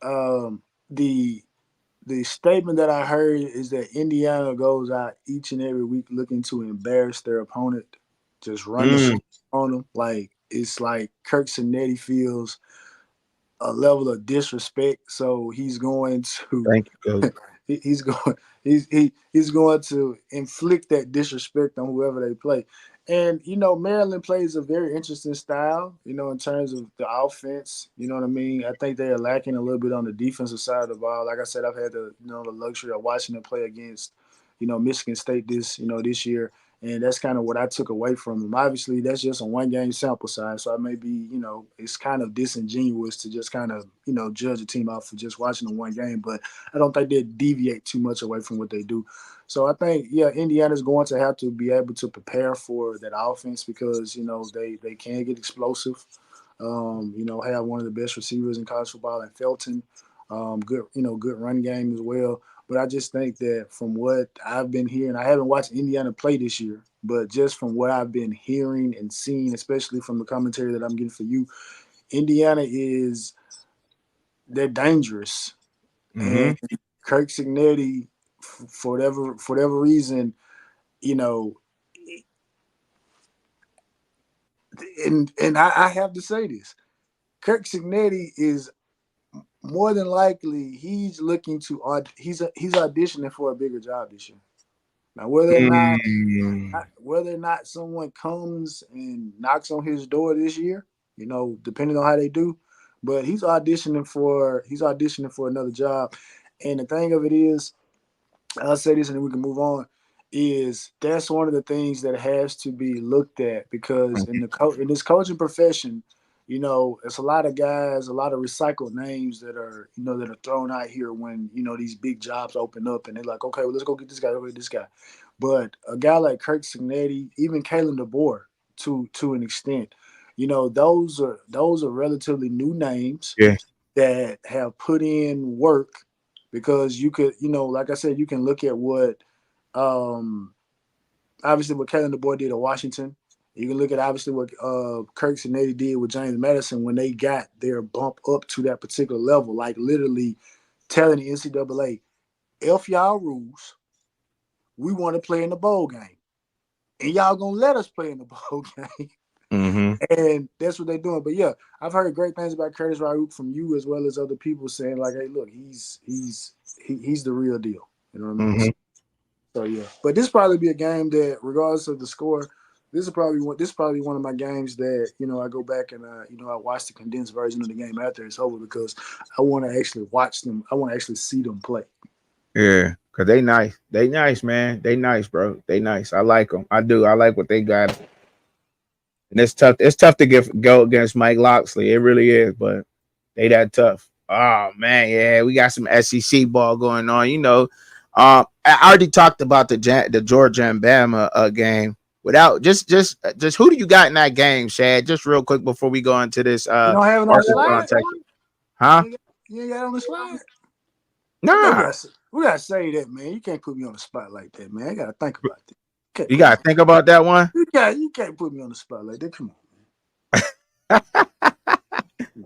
The the statement that I heard is that Indiana goes out each and every week looking to embarrass their opponent, just run the Mm, football on them. Like it's like Kirk Cinetti feels a level of disrespect, so he's going to thank you, Coach. he's going he's going to inflict that disrespect on whoever they play. And Maryland plays a very interesting style, in terms of the offense. You know what I mean? I think they are lacking a little bit on the defensive side of the ball. Like I said, I've had the luxury of watching them play against, Michigan State this year. And that's kind of what I took away from them. Obviously, that's just a one game sample size. So I may be, it's kind of disingenuous to just kind of, judge a team out for just watching the one game. But I don't think they deviate too much away from what they do. So I think, yeah, Indiana's going to have to be able to prepare for that offense because, they can get explosive. Have one of the best receivers in college football in Felton. Good run game as well. But I just think that from what I've been hearing, I haven't watched Indiana play this year, but just from what I've been hearing and seeing, especially from the commentary that I'm getting for you, Indiana they're dangerous. Mm-hmm. And Kirk Signetti, for whatever reason, you know, and I have to say this, Kirk Signetti is more than likely he's looking to he's auditioning for a bigger job this year. Now whether or not someone comes and knocks on his door this year, depending on how they do, but he's auditioning for another job. And the thing of it is, I'll say this and then we can move on. Is that's one of the things that has to be looked at because in this coaching profession, it's a lot of guys, a lot of recycled names that are thrown out here when these big jobs open up and they're like, okay, well let's go get this guy, go get this guy. But a guy like Kirk Cignetti, even Kalen DeBoer, to an extent, those are relatively new names Yeah. that have put in work because you could, like I said, you can look at what obviously what Kalen DeBoer did at Washington. You can look at obviously what Kirk Cignetti did with James Madison when they got their bump up to that particular level, like literally telling the NCAA, F y'all rules, we want to play in the bowl game. And y'all gonna let us play in the bowl game. Mm-hmm. And that's what they're doing. But yeah, I've heard great things about Curtis Raouk from you as well as other people saying like, hey, look, he's the real deal. You know what I mean? Mm-hmm. So yeah. But this probably be a game that, regardless of the score, this is probably one of my games that I go back and I watch the condensed version of the game after it's over because I want to actually watch them. I want to actually see them play. Yeah, cause they nice. They nice, man. They nice, bro. They nice. I like them. I do. I like what they got. And it's tough. It's tough to go against Mike Locksley. It really is, but they that tough. Oh man, yeah, we got some SEC ball going on. I already talked about the Georgia and Bama game. Without just who do you got in that game, Shad? Just real quick before we go into this You don't have it on the slide? Huh? You got it on the slide? Nah. We gotta say that, man. You can't put me on the spot like that, man. I gotta think about that. You gotta think about that one. You can't put me on the spot like that. Come on.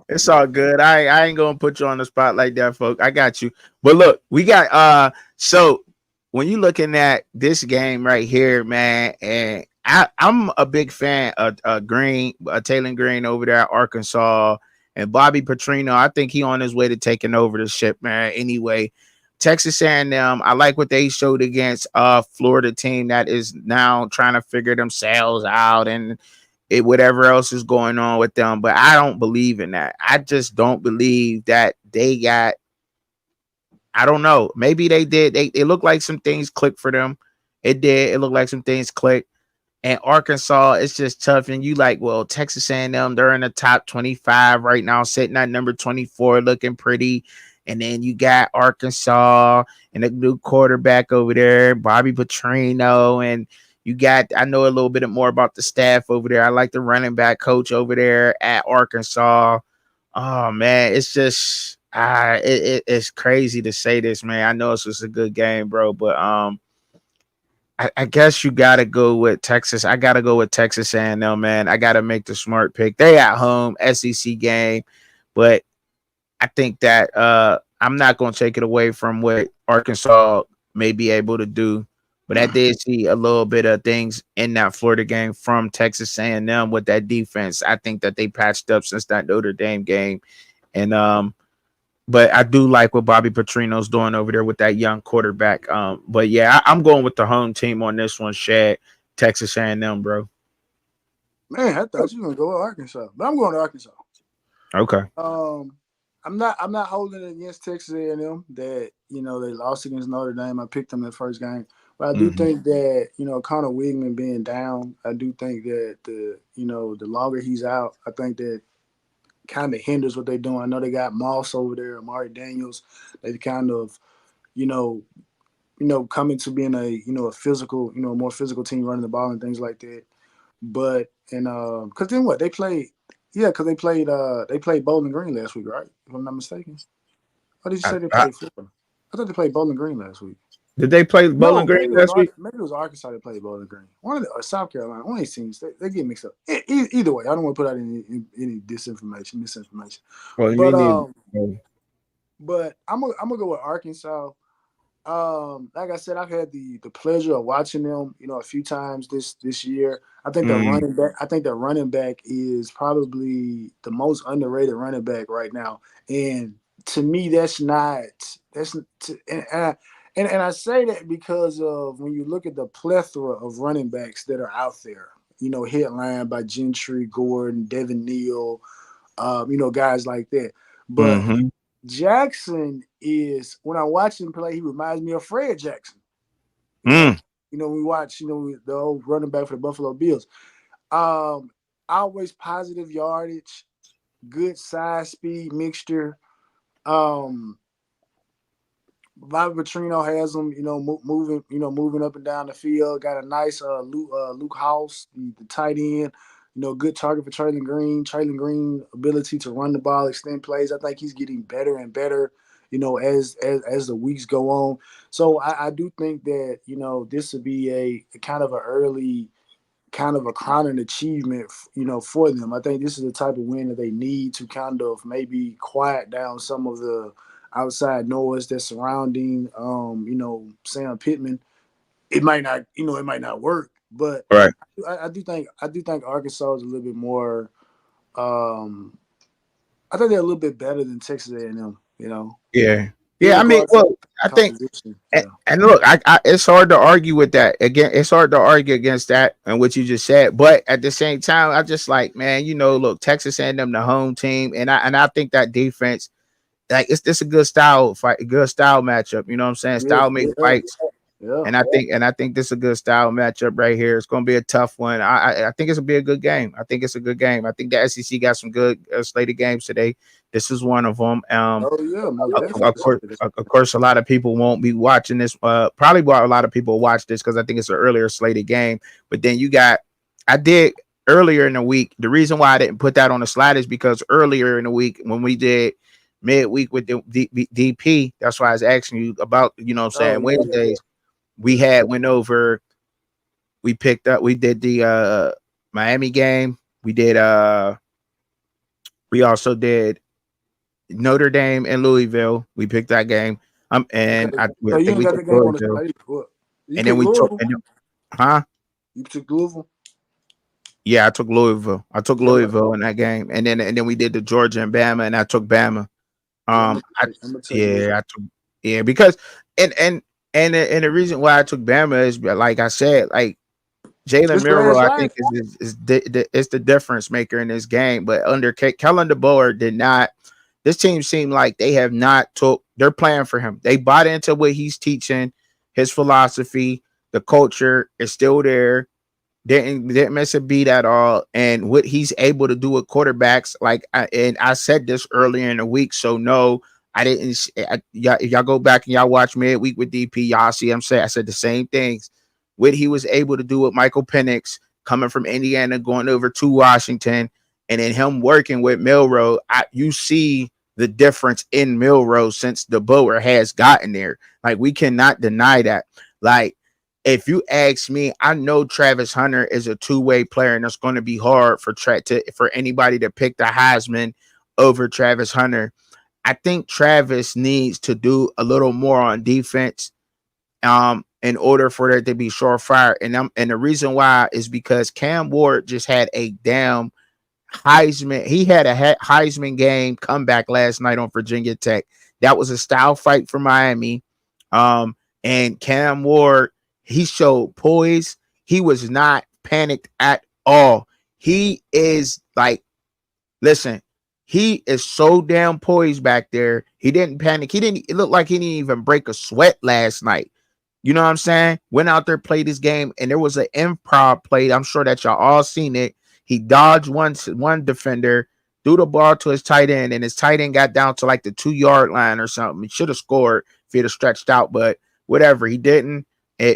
It's all good. I ain't gonna put you on the spot like that, folks. I got you. But look, we got so when you looking at this game right here, man, and I'm a big fan of Taylor Green over there at Arkansas, and Bobby Petrino. I think he on his way to taking over the ship, man. Anyway, Texas A&M, I like what they showed against Florida team that is now trying to figure themselves out and whatever else is going on with them. But I don't believe in that. I just don't believe that they got. I don't know. Maybe they did. It looked like some things clicked for them. It did. It looked like some things clicked. And Arkansas, it's just tough. And you like, well, Texas A&M, they're in the top 25 right now, sitting at number 24, looking pretty. And then you got Arkansas and a new quarterback over there, Bobby Petrino. And you got, I know a little bit more about the staff over there. I like the running back coach over there at Arkansas. Oh, man, it's just, it's crazy to say this, man. I know it's just a good game, bro. But I guess you got to go with Texas. I got to go with Texas A&M, man. I got to make the smart pick. They at home, SEC game. But I think that I'm not going to take it away from what Arkansas may be able to do. But I did see a little bit of things in that Florida game from Texas A&M with that defense. I think that they patched up since that Notre Dame game. And but I do like what Bobby Petrino's doing over there with that young quarterback. But yeah, I'm going with the home team on this one, Shad. Texas A&M, bro. Man, I thought you were gonna go with Arkansas, but I'm going to Arkansas. Okay. I'm not holding it against Texas A&M that they lost against Notre Dame. I picked them in the first game, but I do think that Connor Wigman being down, I do think that the longer he's out, I think that kind of hinders what they're doing. I know they got Moss over there, Amari Daniels. They kind of coming to being a physical, more physical team running the ball and things like that. But because then what they played. Yeah, because they played Bowling Green last week, right? If I'm not mistaken. Or did you say they played Florida? I thought they played Bowling Green last week. Did they play Bowling Green last week? Maybe it was Arkansas that played Bowling Green. One of the South Carolina. One of these teams, they get mixed up. Either way, I don't want to put out any misinformation. Well, but I'm gonna go with Arkansas. Like I said, I've had the pleasure of watching them, a few times this year. I think the running back is probably the most underrated running back right now. And to me, that's not that's and I say that because of when you look at the plethora of running backs that are out there, headlined by Gentry, Gordon, Devin Neal, guys like that. But Mm-hmm. Jackson is, when I watch him play, he reminds me of Fred Jackson. Mm. We watch, the old running back for the Buffalo Bills. Always positive yardage, good size speed mixture. Bobby Petrino has him, moving up and down the field. Got a nice Luke House, the tight end. Good target for Traylon Green. Traylon Green ability to run the ball, extend plays. I think he's getting better and better, as the weeks go on. So I do think that this would be a kind of an early, kind of a crowning achievement, for them. I think this is the type of win that they need to kind of maybe quiet down some of the outside noise that's surrounding, Sam Pittman. It might not work, but Right. I do think Arkansas is a little bit more. I think they're a little bit better than Texas A&M. Yeah. Yeah. I mean, Regardless of well, I think, composition. and look, it's hard to argue with that. Again, it's hard to argue against that and what you just said. But at the same time, I just like, man, look, Texas A&M, the home team, and I think that defense, like, it's a good style fight, good style matchup. You know what I'm saying? Style make fights. Yeah. And I think this is a good style matchup right here. It's going to be a tough one. I think it's going to be a good game. I think it's a good game. I think the SEC got some good slated games today. This is one of them. Of course, a lot of people won't be watching this. Probably a lot of people watch this because I think it's an earlier slated game. But then I did earlier in the week. The reason why I didn't put that on the slide is because earlier in the week when we did midweek with the DP, that's why I was asking you about, Wednesdays. We went over, we did the Miami game. We also did Notre Dame and Louisville. We picked that game. And okay. I think we took Louisville. And then we took, You took Louisville? Yeah, I took Louisville. I took Louisville in that game. And then we did the Georgia and Bama, and I took Bama. Because and the reason why I took Bama is, like I said, like Jalen Milroe, I think is the difference maker in this game. But under Kellen DeBoer did not. This team seemed like they have not they're playing for him. They bought into what he's teaching, his philosophy, the culture is still there. Didn't miss a beat at all. And what he's able to do with quarterbacks, and I said this earlier in the week, so no, I didn't. Y'all go back and y'all watch midweek with DP. Y'all see I said the same things. What he was able to do with Michael Penix coming from Indiana, going over to Washington, and then him working with Milroe. You see the difference in Milroe since DeBoer has gotten there. Like, we cannot deny that. Like, if you ask me, I know Travis Hunter is a two-way player, and it's going to be hard for anybody to pick the Heisman over Travis Hunter. I think Travis needs to do a little more on defense in order for there to be surefire. And the reason why is because Cam Ward just had a damn Heisman. He had a Heisman game comeback last night on Virginia Tech. That was a style fight for Miami. And Cam Ward, he showed poise. He was not panicked at all. He is like, listen, he is so damn poised back there. He didn't panic. It looked like he didn't even break a sweat last night. You know what I'm saying? Went out there, played his game, and there was an improv play. I'm sure that y'all all seen it. He dodged one defender, threw the ball to his tight end, and his tight end got down to like the 2-yard line or something. He should have scored if he'd have stretched out, but whatever. He didn't.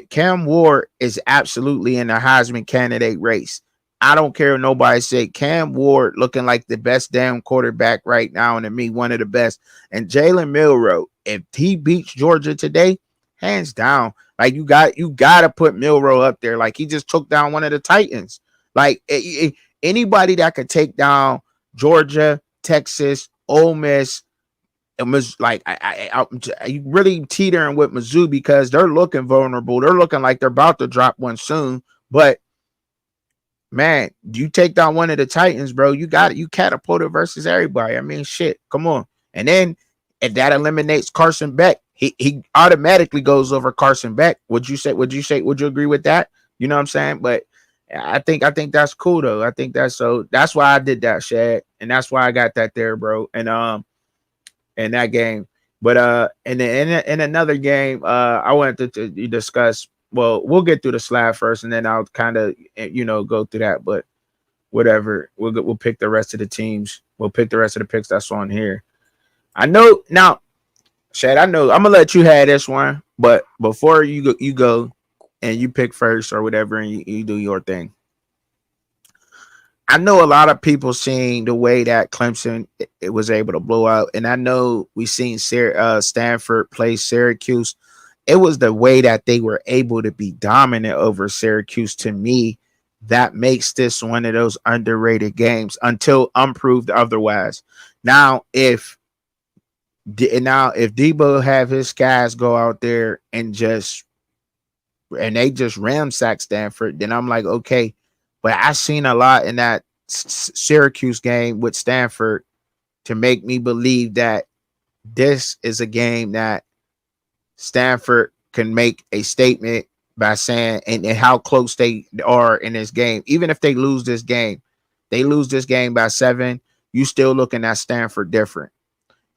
Cam Ward is absolutely in the Heisman candidate race. I don't care what nobody say. Cam Ward looking like the best damn quarterback right now, and to me, one of the best. And Jalen Milroe, if he beats Georgia today, hands down, like you got to put Milroe up there. Like, he just took down one of the Titans. Like, anybody that could take down Georgia, Texas, Ole Miss, and was like, I really teetering with Mizzou because they're looking vulnerable. They're looking like they're about to drop one soon, but man, you take down one of the Titans, bro. You got it. You catapulted versus everybody. I mean, shit. Come on. And then and that eliminates Carson Beck. He automatically goes over Carson Beck. Would you would you agree with that? You know what I'm saying? But I think that's cool though. I think that's why I did that, Shad, and that's why I got that there, bro. And in that game. But and then in another game, I wanted to discuss. Well, we'll get through the slide first, and then I'll kind of go through that. But whatever, we'll pick the rest of the teams. We'll pick the rest of the picks that's on here. I know now, Shad. I know I'm gonna let you have this one, but before you go and you pick first or whatever, and you do your thing. I know a lot of people seeing the way that Clemson it was able to blow out, and I know we seen Stanford play Syracuse. It was the way that they were able to be dominant over Syracuse. To me, that makes this one of those underrated games until unproved otherwise. Now, if Debo have his guys go out there and they just ramsack Stanford, then I'm like, okay. But I seen a lot in that Syracuse game with Stanford to make me believe that this is a game that Stanford can make a statement by saying and how close they are in this game. Even if they lose this game by 7, you still looking at Stanford different.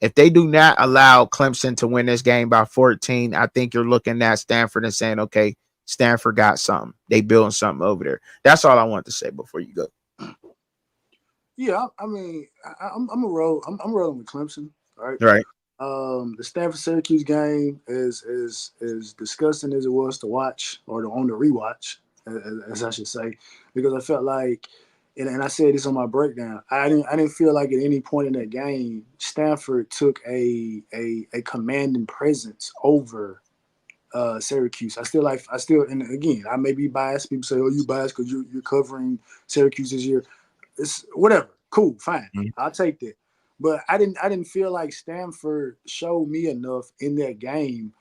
If they do not allow Clemson to win this game by 14, I think you're looking at Stanford and saying, okay, Stanford got something. They building something over there. That's all I want to say before you go. Yeah, I mean, I'm rolling with Clemson. Right. Right. The Stanford Syracuse game is disgusting as it was to watch or on the rewatch, as I should say, because I felt like, and I said this on my breakdown, I didn't feel like at any point in that game Stanford took a commanding presence over Syracuse. I still, and again, I may be biased. People say, "Oh, you biased because you're covering Syracuse this year." It's whatever. Cool, fine. Mm-hmm. I'll take that. But I didn't feel like Stanford showed me enough in that game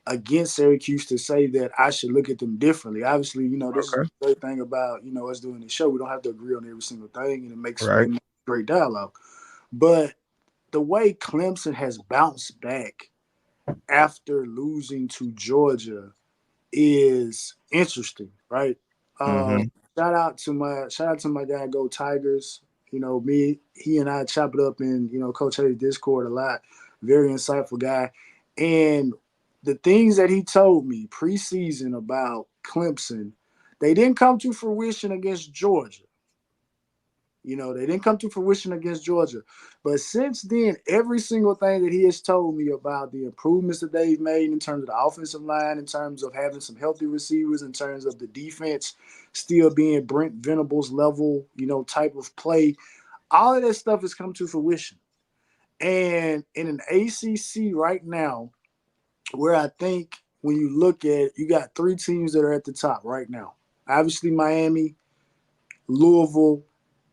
against Syracuse to say that I should look at them differently. Obviously, this is the great thing about us doing this show. We don't have to agree on every single thing, and it makes great dialogue. But the way Clemson has bounced back after losing to Georgia is interesting, right? Mm-hmm. Shout out to my guy, Go Tigers. He and I chop it up in Coach Hayes' Discord a lot. Very insightful guy, and the things that he told me preseason about Clemson, they didn't come to fruition against Georgia. They didn't come to fruition against Georgia. But since then, every single thing that he has told me about the improvements that they've made in terms of the offensive line, in terms of having some healthy receivers, in terms of the defense still being Brent Venables level, type of play, all of that stuff has come to fruition. And in an ACC right now, where I think when you look at it, you got 3 teams that are at the top right now. Obviously, Miami, Louisville,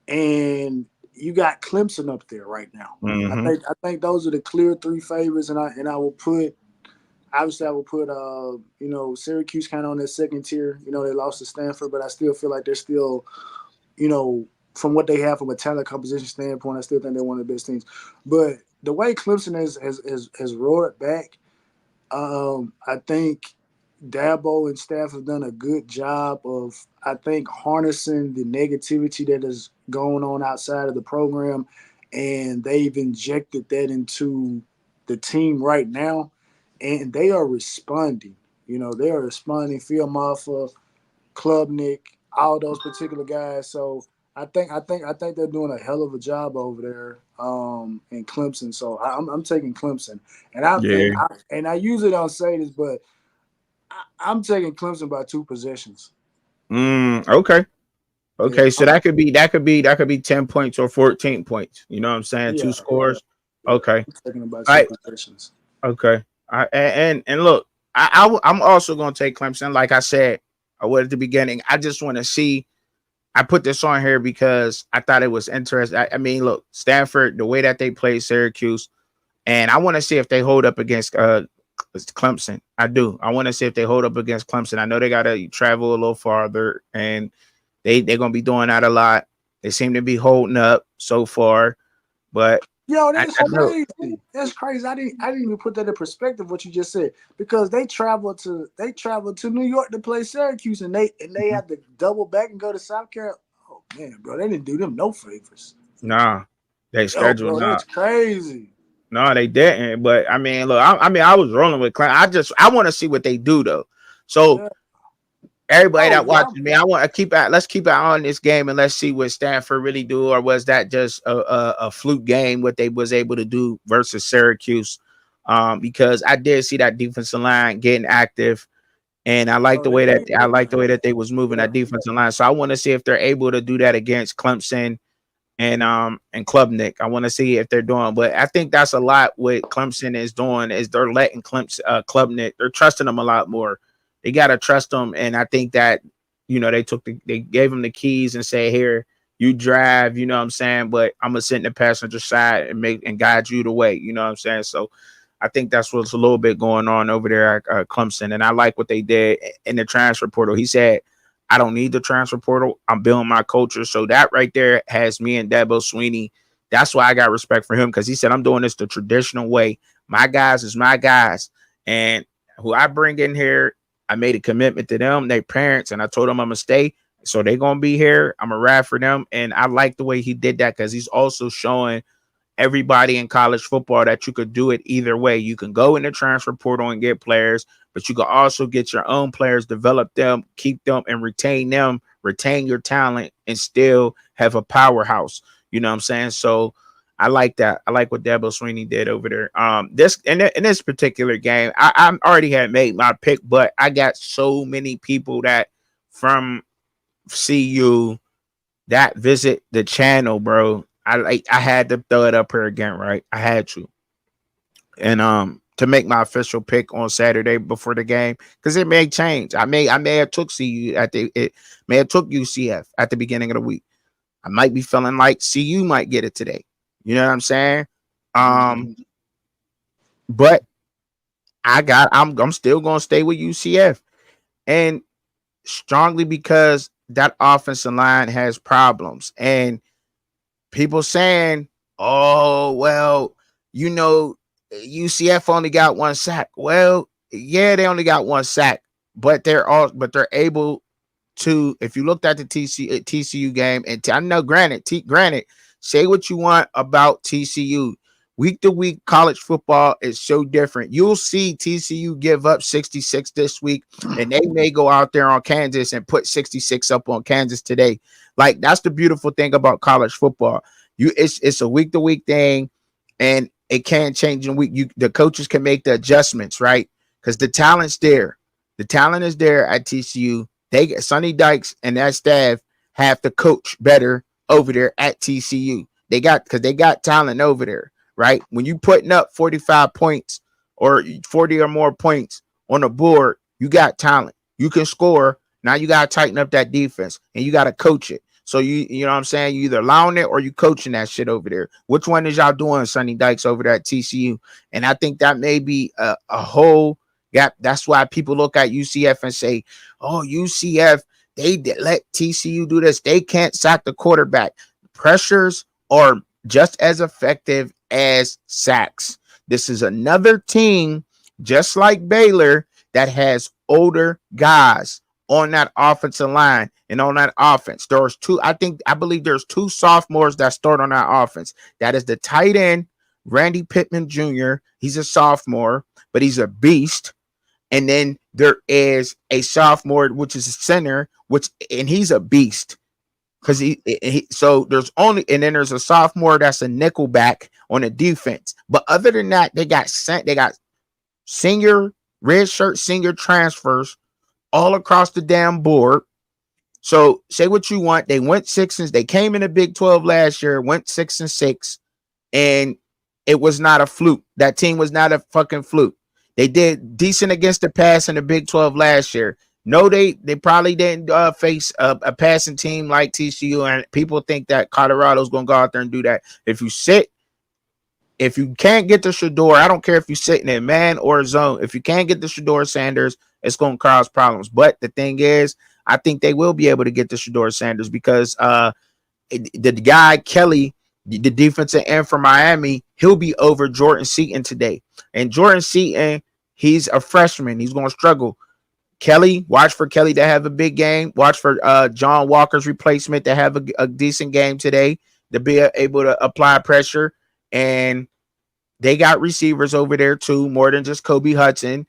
and you got Clemson up there right now. Mm-hmm. I think those are the clear 3 favorites, and I will put Syracuse kind of on that second tier. They lost to Stanford, but I still feel like they're still, from what they have from a talent composition standpoint, I still think they're one of the best teams. But the way Clemson has roared back, I think Dabo and staff have done a good job of, I think, harnessing the negativity that is going on outside of the program, and they've injected that into the team right now, and they are responding. They are responding. Phil Maffa, Klubnik, all those particular guys. So I think they're doing a hell of a job over there in Clemson. So I'm taking Clemson, and I usually don't say this, but I'm taking Clemson by 2 possessions. Okay. Okay, yeah. So that could be 10 points or 14 points. You know what I'm saying? Yeah, 2 scores. Yeah. Okay. I'm taking about 2 possessions. Okay. And look, I'm also gonna take Clemson. Like I said, I was at the beginning. I just want to see. I put this on here because I thought it was interesting. I mean, look, Stanford, the way that they played Syracuse, and I want to see if they hold up against Clemson. I do. I want to see if they hold up against Clemson. I know they got to travel a little farther, and they're going to be doing that a lot. They seem to be holding up so far, but Yo, I that's know. crazy. That's crazy. I didn't even put that in perspective what you just said because they travel to New York to play Syracuse and they Mhm. have to double back and go to South Carolina. Oh man, bro, they didn't do them no favors. Nah, they Yo, scheduled bro, that's not. crazy. No, they didn't. But I mean, look, I was rolling with Clemson. I want to see what they do though. So Yeah. everybody Oh that yeah. watches me, I want to keep out. Let's keep out on this game and let's see what Stanford really do, or was that just a fluke game? What they was able to do versus Syracuse, because I did see that defensive line getting active, and Oh, I like the way that they was moving yeah. that defensive line. So I want to see if they're able to do that against Clemson and Klubnik. I want to see if they're doing, but I think that's a lot what Clemson is doing is they're letting Clemson Klubnik, they're trusting them a lot more. They gotta trust them, and I think that they gave him the keys and say, here, you drive, you know what I'm saying, but I'm gonna sit in the passenger side and make and guide you the way, you know what I'm saying. So I think that's what's a little bit going on over there at Clemson, and I like what they did in the transfer portal. He said, I don't need the transfer portal. I'm building my culture. So that right there has me and Dabo Sweeney. That's why I got respect for him because he said, I'm doing this the traditional way. My guys is my guys. And who I bring in here, I made a commitment to them, their parents, and I told them I'm going to stay. So they're going to be here. I'm going to ride for them. And I like the way he did that because he's also showing everybody in college football that you could do it either way. You can go in the transfer portal and get players, but you can also get your own players, develop them, keep them, and retain your talent, and still have a powerhouse. You know what I'm saying? So I like that. I like what Dabo Sweeney did over there. This in this particular game, I already had made my pick, but I got so many people that from CU that visit the channel, bro. I had to throw it up here again, right? I had to. And to make my official pick on Saturday before the game because it may change. I may have took CU it may have took UCF at the beginning of the week. I might be feeling like CU might get it today. You know what I'm saying? Mhm. But I'm still gonna stay with UCF and strongly because that offensive line has problems and people saying, oh, well, you know, UCF only got one sack. Well, yeah, they only got one sack, but they're able to, if you looked at the TCU game, and I know, granted, say what you want about TCU. Week to week, college football is so different. You'll see TCU give up 66 this week, and they may go out there on Kansas and put 66 up on Kansas today. Like that's the beautiful thing about college football. It's a week to week thing, and it can change in a week. The coaches can make the adjustments, right? Because the talent's there. The talent is there at TCU. They get Sonny Dykes and that staff have to coach better over there at TCU. They got talent over there, right? When you putting up 45 points or 40 or more points on the board, you got talent. You can score. Now you got to tighten up that defense and you got to coach it. So you know what I'm saying? You either allowing it or you coaching that shit over there. Which one is y'all doing, Sonny Dykes, over there at TCU? And I think that may be a whole gap. That's why people look at UCF and say, oh, UCF, they let TCU do this. They can't sack the quarterback. Pressures are just as effective as sacks. This is another team, just like Baylor, that has older guys on that offensive line and on that offense. I believe there's two sophomores that start on that offense. That is the tight end, Randy Pittman Jr. He's a sophomore, but he's a beast. And then there is a sophomore, which is a center, and he's a beast because so there's only, and then there's a sophomore that's a nickelback on the defense. But other than that, they got senior redshirt senior transfers all across the damn board. So say what you want. They came in the Big 12 last year, went 6-6, and it was not a fluke. That team was not a fucking fluke. They did decent against the pass in the Big 12 last year. No, they probably didn't face a passing team like TCU, and people think that Colorado's going to go out there and do that. If you can't get the Shedeur, I don't care if you're sitting in man or zone. If you can't get the Shedeur Sanders, it's going to cause problems. But the thing is, I think they will be able to get the Shedeur Sanders because the guy Kelly The defensive end for Miami, he'll be over Jordan Seaton today. And Jordan Seaton, he's a freshman. He's going to struggle. Kelly, watch for Kelly to have a big game. Watch for John Walker's replacement to have a decent game today, to be able to apply pressure. And they got receivers over there too, more than just Kobe Hudson,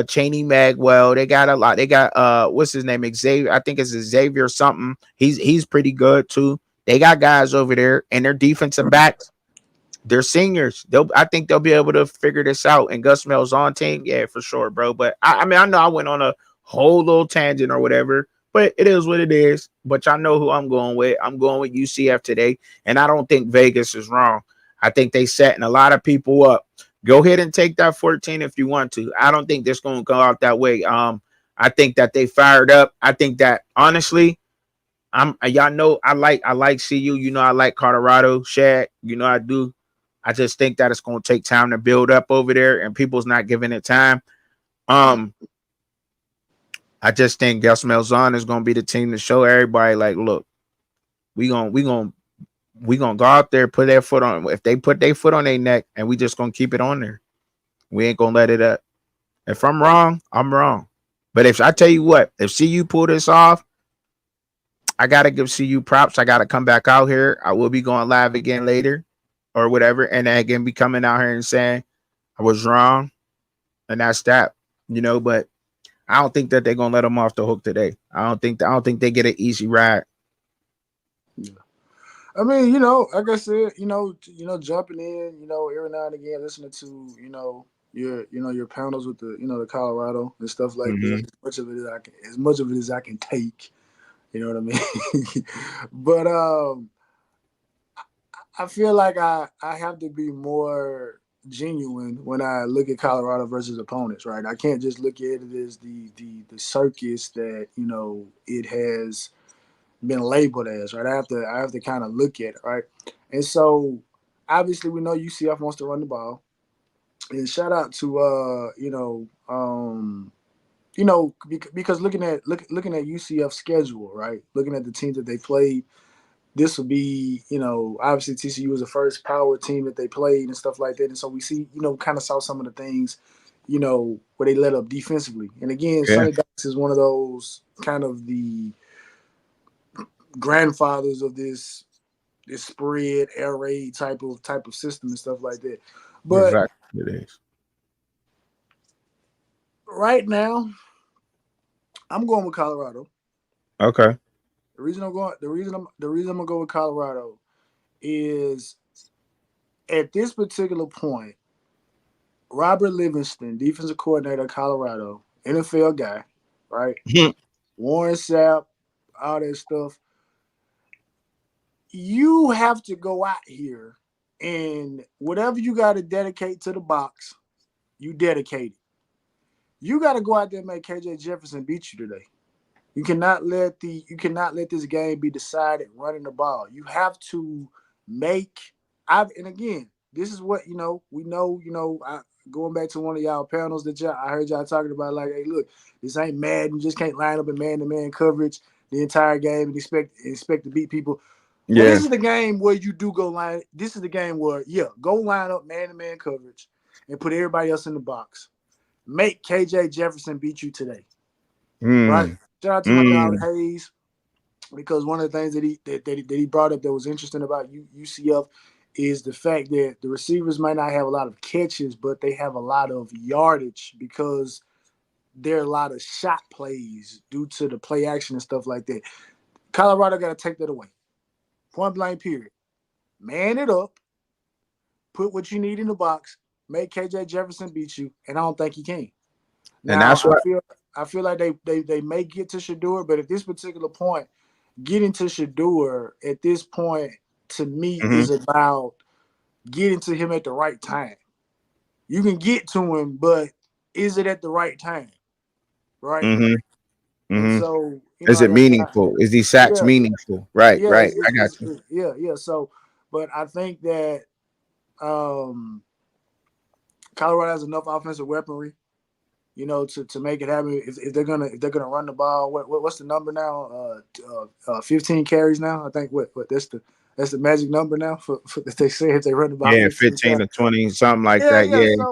Cheney Magwell. They got a lot. They got what's his name? Xavier. I think it's Xavier something. He's pretty good too. They got guys over there, and their defensive backs, they're seniors. I think they'll be able to figure this out. And Gus Malzahn team, yeah, for sure, bro. But I mean, I know I went on a whole little tangent or whatever, but it is what it is. But y'all know who I'm going with. I'm going with UCF today, and I don't think Vegas is wrong. I think they setting a lot of people up. Go ahead and take that 14 if you want to. I don't think this going to go out that way. I think that they fired up. I think that honestly, y'all know I like CU. You know I like Colorado, Shad. You know I do. I just think that it's going to take time to build up over there, and people's not giving it time. I just think Gus Malzahn is going to be the team to show everybody, like, look, we gonna go out there, put their foot on. If they put their foot on their neck, and we just gonna keep it on there, we ain't gonna let it up. If I'm wrong, I'm wrong. But if I tell you what, if CU pull this off, I gotta give CU props. I gotta come back out here. I will be going live again later, or whatever, and then again be coming out here and saying I was wrong, and that's that. But I don't think that they're gonna let them off the hook today. I don't think they get an easy ride. Yeah. I mean, like I said, jumping in, every now and again, listening to, your panels with the Colorado and stuff like that. As much of it as I can take. You know what I mean? But I feel like I have to be more genuine when I look at Colorado versus opponents, right? I can't just look at it as the circus that it has been labeled as, right? I have to kind of look at it, right? And so obviously we know UCF wants to run the ball, and shout out to because looking at UCF's schedule, right? Looking at the teams that they played, this will be, obviously TCU was the first power team that they played and stuff like that. And so we see, kind of saw some of the things, where they let up defensively. And again, Yeah. Sonny Dykes is one of those kind of the grandfathers of this spread, air raid type of system and stuff like that. But exactly, it is. Right now, I'm going with Colorado. Okay. The reason I'm gonna go with Colorado is at this particular point, Robert Livingston, defensive coordinator of Colorado, NFL guy, right? Warren Sapp, all that stuff. You have to go out here and whatever you got to dedicate to the box, you dedicate it. You got to go out there and make KJ Jefferson beat you today. You cannot let this game be decided running the ball. You have to make. And again, this is what we know. Going back to one of y'all panels that I heard y'all talking about, like, hey, look, this ain't Madden. You just can't line up in man-to-man coverage the entire game and expect to beat people. Yeah. Well, this is the game where you do go line. This is the game where go line up man-to-man coverage and put everybody else in the box. Make KJ Jefferson beat you today, right? Shout out to my dog Hayes, because one of the things that he brought up that was interesting about UCF is the fact that the receivers might not have a lot of catches, but they have a lot of yardage because there are a lot of shot plays due to the play action and stuff like that. Colorado got to take that away. Point blank, period. Man it up. Put what you need in the box. Make KJ Jefferson beat you, and I don't think he can. Now, and that's what I feel like they may get to Shedeur, but at this particular point, getting to Shedeur at this point to me is about getting to him at the right time. You can get to him, but is it at the right time? Right? And so is it meaningful? Is these sacks meaningful? Right, right. I got you. Yeah. So, but I think that Colorado has enough offensive weaponry, to make it happen. If they're gonna run the ball, what's the number now? 15 carries now. I think what That's the magic number now for they say if they run about Yeah, 15 15 times. to 20, something like Yeah, that. yeah. Yeah. And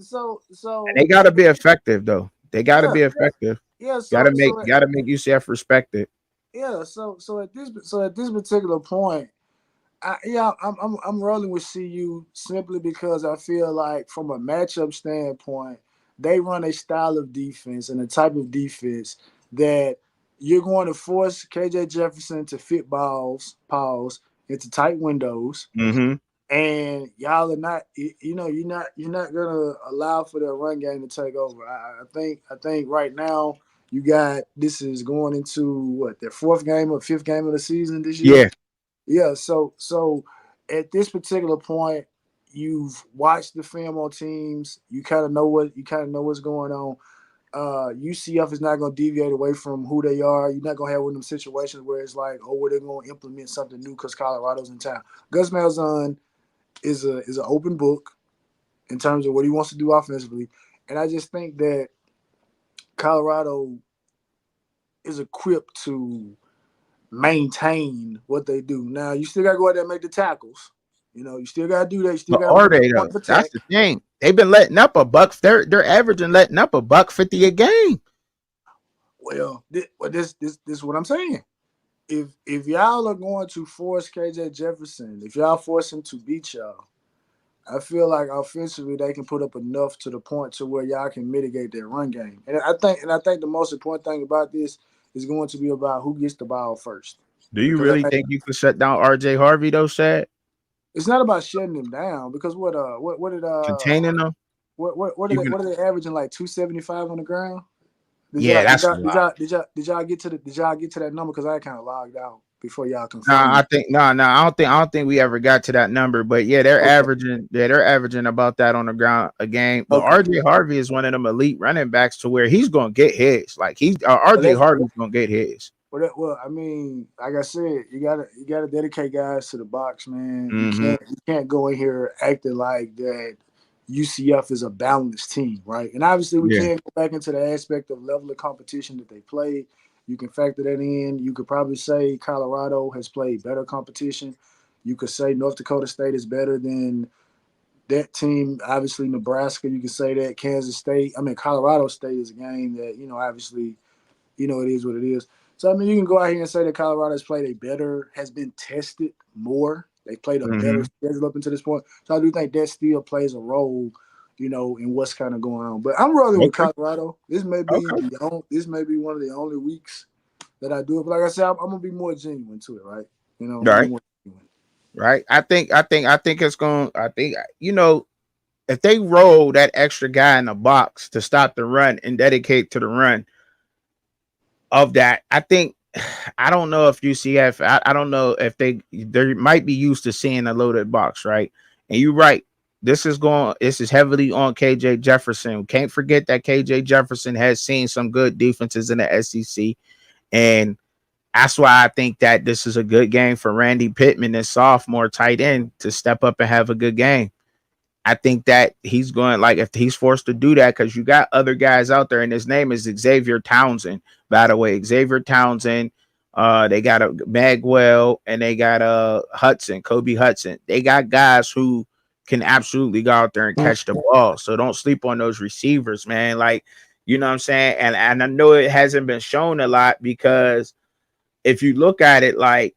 So they gotta be effective though. They gotta yeah, be effective. yeah. Gotta make UCF respected. Yeah. So at this particular point, I'm rolling with CU simply because I feel like from a matchup standpoint, they run a style of defense and a type of defense that you're going to force KJ Jefferson to fit pause into tight windows, Mm-hmm. and y'all are not, you're not gonna allow for the run game to take over. I think right now this is going into what, their fourth game or fifth game of the season this year. Yeah. Yeah, so at this particular point, you've watched the film on teams. You kind of know what's going on. UCF is not going to deviate away from who they are. You're not going to have one of them situations where it's like, oh, where they're going to implement something new because Colorado's in town. Gus Malzahn is an open book in terms of what he wants to do offensively, and I just think that Colorado is equipped to maintain what they do. Now you still gotta go out there and make the tackles. You still gotta do that. You still But gotta are put the they point though? of attack. That's the thing. They've been letting up a buck. They're averaging letting up a $1.50 a game. Well, this is what I'm saying. If y'all are going to force KJ Jefferson, if y'all force him to beat y'all, I feel like offensively they can put up enough to the point to where y'all can mitigate their run game. And I think the most important thing about this is going to be about who gets the ball first. Do you Because really think you could shut down RJ Harvey though, Shad? it's not about shutting him down. Because what did Containing them? what are You they can. what are they averaging, like 275 on the ground? Did Yeah, y'all did that's a y'all did lot. y'all did y'all, did y'all get to the did y'all get to that number? Because I kind of logged out before y'all Nah, confirmed. I think no, no, I don't think we ever got to that number. But yeah, Okay, they're averaging about that on the ground a game. But okay. RJ Harvey is one of them elite running backs to where he's gonna get his. Like But RJ Harvey's gonna get his. I mean, like I said, you gotta dedicate guys to the box, man. You Mm-hmm. can't go in here acting like that. UCF is a balanced team, right? And obviously, we Yeah. can't go back into the aspect of level of competition that they played. You can factor that in. You could probably say Colorado has played better competition. You could say North Dakota State is better than that team. Obviously, Nebraska. You could say that Kansas State. I mean, Colorado State is a game that obviously it is what it is. So I mean, you can go out here and say that Colorado has been tested more. They played a better Mm-hmm. schedule up until this point. So I do think that still plays a role, in what's kind of going on. But I'm rolling with Okay. Colorado. Okay. This may be one of the only weeks that I do it. But like I said, I'm gonna be more genuine to it, right? I'm gonna be Right. more genuine. Right. I think it's going. I think if they roll that extra guy in the box to stop the run and dedicate to the run of that, I think I don't know if UCF. I don't know if they might be used to seeing a loaded box, right? And you're right. This is heavily on KJ Jefferson. Can't forget that KJ Jefferson has seen some good defenses in the SEC, and that's why I think that this is a good game for Randy Pittman, and sophomore tight end, to step up and have a good game. I think that he's going, like, if he's forced to do that, because you got other guys out there, and his name is Xavier Townsend, by the way. Xavier Townsend, they got a Magwell, and they got Kobe Hudson. They got guys who can absolutely go out there and catch the ball. So don't sleep on those receivers, man. Like, you know what I'm saying? And I know it hasn't been shown a lot, because if you look at it, like,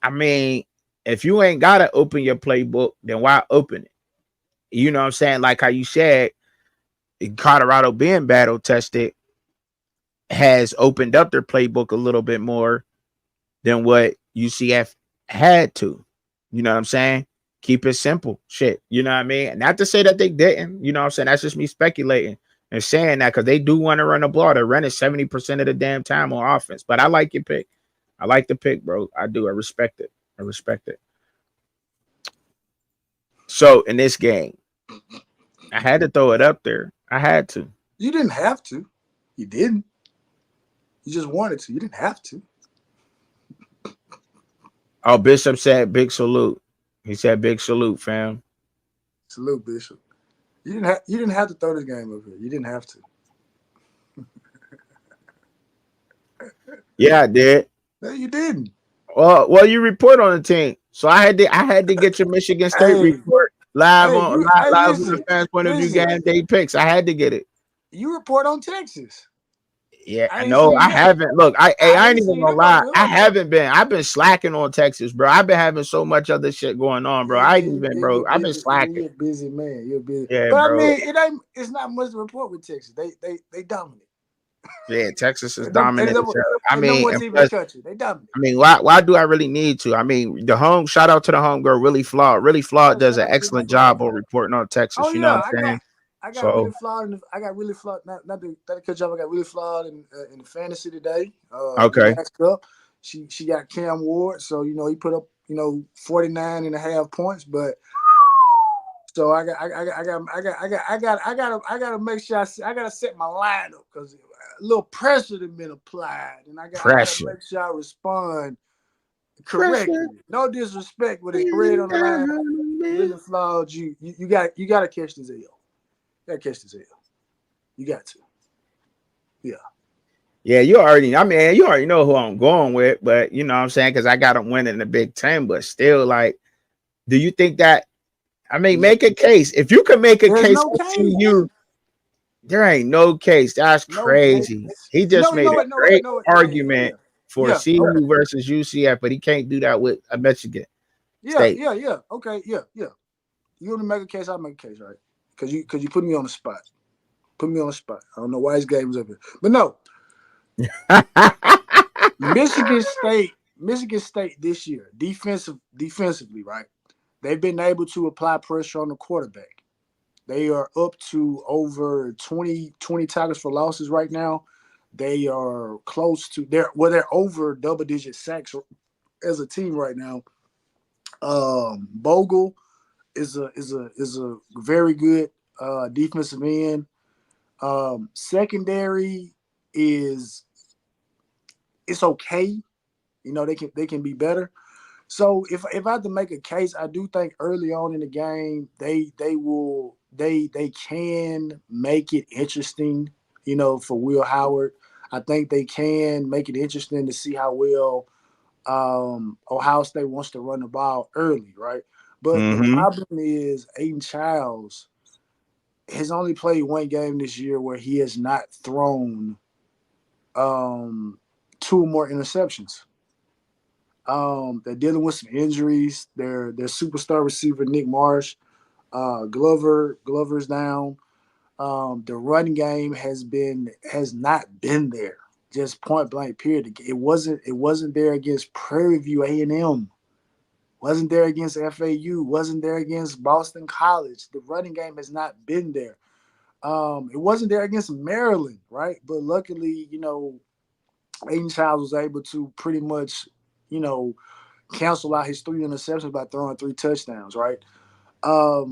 I mean, if you ain't gotta open your playbook, then why open it? You know what I'm saying? Like how you said, Colorado being battle tested has opened up their playbook a little bit more than what UCF had to. You know what I'm saying? Keep it simple. Shit. You know what I mean? Not to say that they didn't. You know what I'm saying? That's just me speculating and saying that, because they do want to run the ball. They're running 70% of the damn time on offense. But I like your pick. I like the pick, bro. I do. I respect it. I respect it. So in this game, I had to throw it up there. I had to. You didn't have to. You didn't. You just wanted to. You didn't have to. Oh, Bishop said big salute. He said big salute, fam. Salute, Bishop. You didn't have to throw this game up here. You didn't have to. Yeah, I did. No, you didn't. Well, you report on the team, so I had to get your Michigan State Hey, report live hey, on you, hey, live on the fans point of view listen. game day picks. I had to get it. You report on Texas. Yeah, I I ain't know. seen I nothing. haven't. Look, I I ain't ain't even seen gonna them up lie. here. I haven't been. I've been slacking on Texas, bro. I've been having so much other shit going on, bro. Yeah, I yeah, ain't even, you're bro. I've been busy. Yeah, slacking. you're a busy man. You're busy. Yeah, But I bro. mean, it ain't. It's not much to report with Texas. They dominate. Yeah, Texas is And them, and dominant them, as hell. I and number mean, one and team in the plus, country. They dominate. I mean, why do I really need to? I mean, the home shout out to the home girl, really flawed. Really flawed Yeah, does shout an out to the excellent Florida. job on reporting on Oh Texas. You know yeah, what I'm saying? I got really So flawed. I got really flawed. Not to cut you off. I got really flawed in the fantasy today. We okay, matched up. She got Cam Ward, so he put up 49 and a half points. But so I got to make sure I got to set my lineup because a little pressure has been applied, and I got to pressure, make sure I respond pressure. correctly. No disrespect, but it's bread Raining on the down line. on me. Really flawed. You got to catch this L. You got to catch this L. You got to. Yeah. Yeah, you already. I mean, you already know who I'm going with, but you know what I'm saying because I got them winning the Big Ten. But still, like, do you think that? I mean, No, make a case. If you can make a there's case no for case. CU, there ain't no case. That's No crazy. case. He No, just you made know a what? No, what? great No, what? Yeah, yeah, yeah, argument for yeah. Okay. CU versus UCF, but he can't do that with a Michigan Yeah, State. yeah, yeah. Okay, yeah, yeah. You want to make a case? I'll make a case, right? Because you put me on the spot. Put me on the spot. I don't know why his game was up here, but no. Michigan State this year, defensively, right? They've been able to apply pressure on the quarterback. They are up to over 20 tackles for losses right now. They are close to they're over double digit sacks as a team right now. Bogle is a very good defensive end. Secondary is it's okay. They can be better. So if I have to make a case, I do think early on in the game they can make it interesting, for Will Howard. I think they can make it interesting to see how well Ohio State wants to run the ball early, right? But the Mm-hmm. problem is Aiden Childs has only played one game this year where he has not thrown two more interceptions. They're dealing with some injuries. Their superstar receiver Nick Marsh, Glover's down. The run game has not been there. Just point blank period. It wasn't there against Prairie View A&M. Wasn't there against FAU. Wasn't there against Boston College. The running game has not been there. It wasn't there against Maryland, right? But luckily, Aiden Childs was able to pretty much, you know, cancel out his three interceptions by throwing three touchdowns, right? I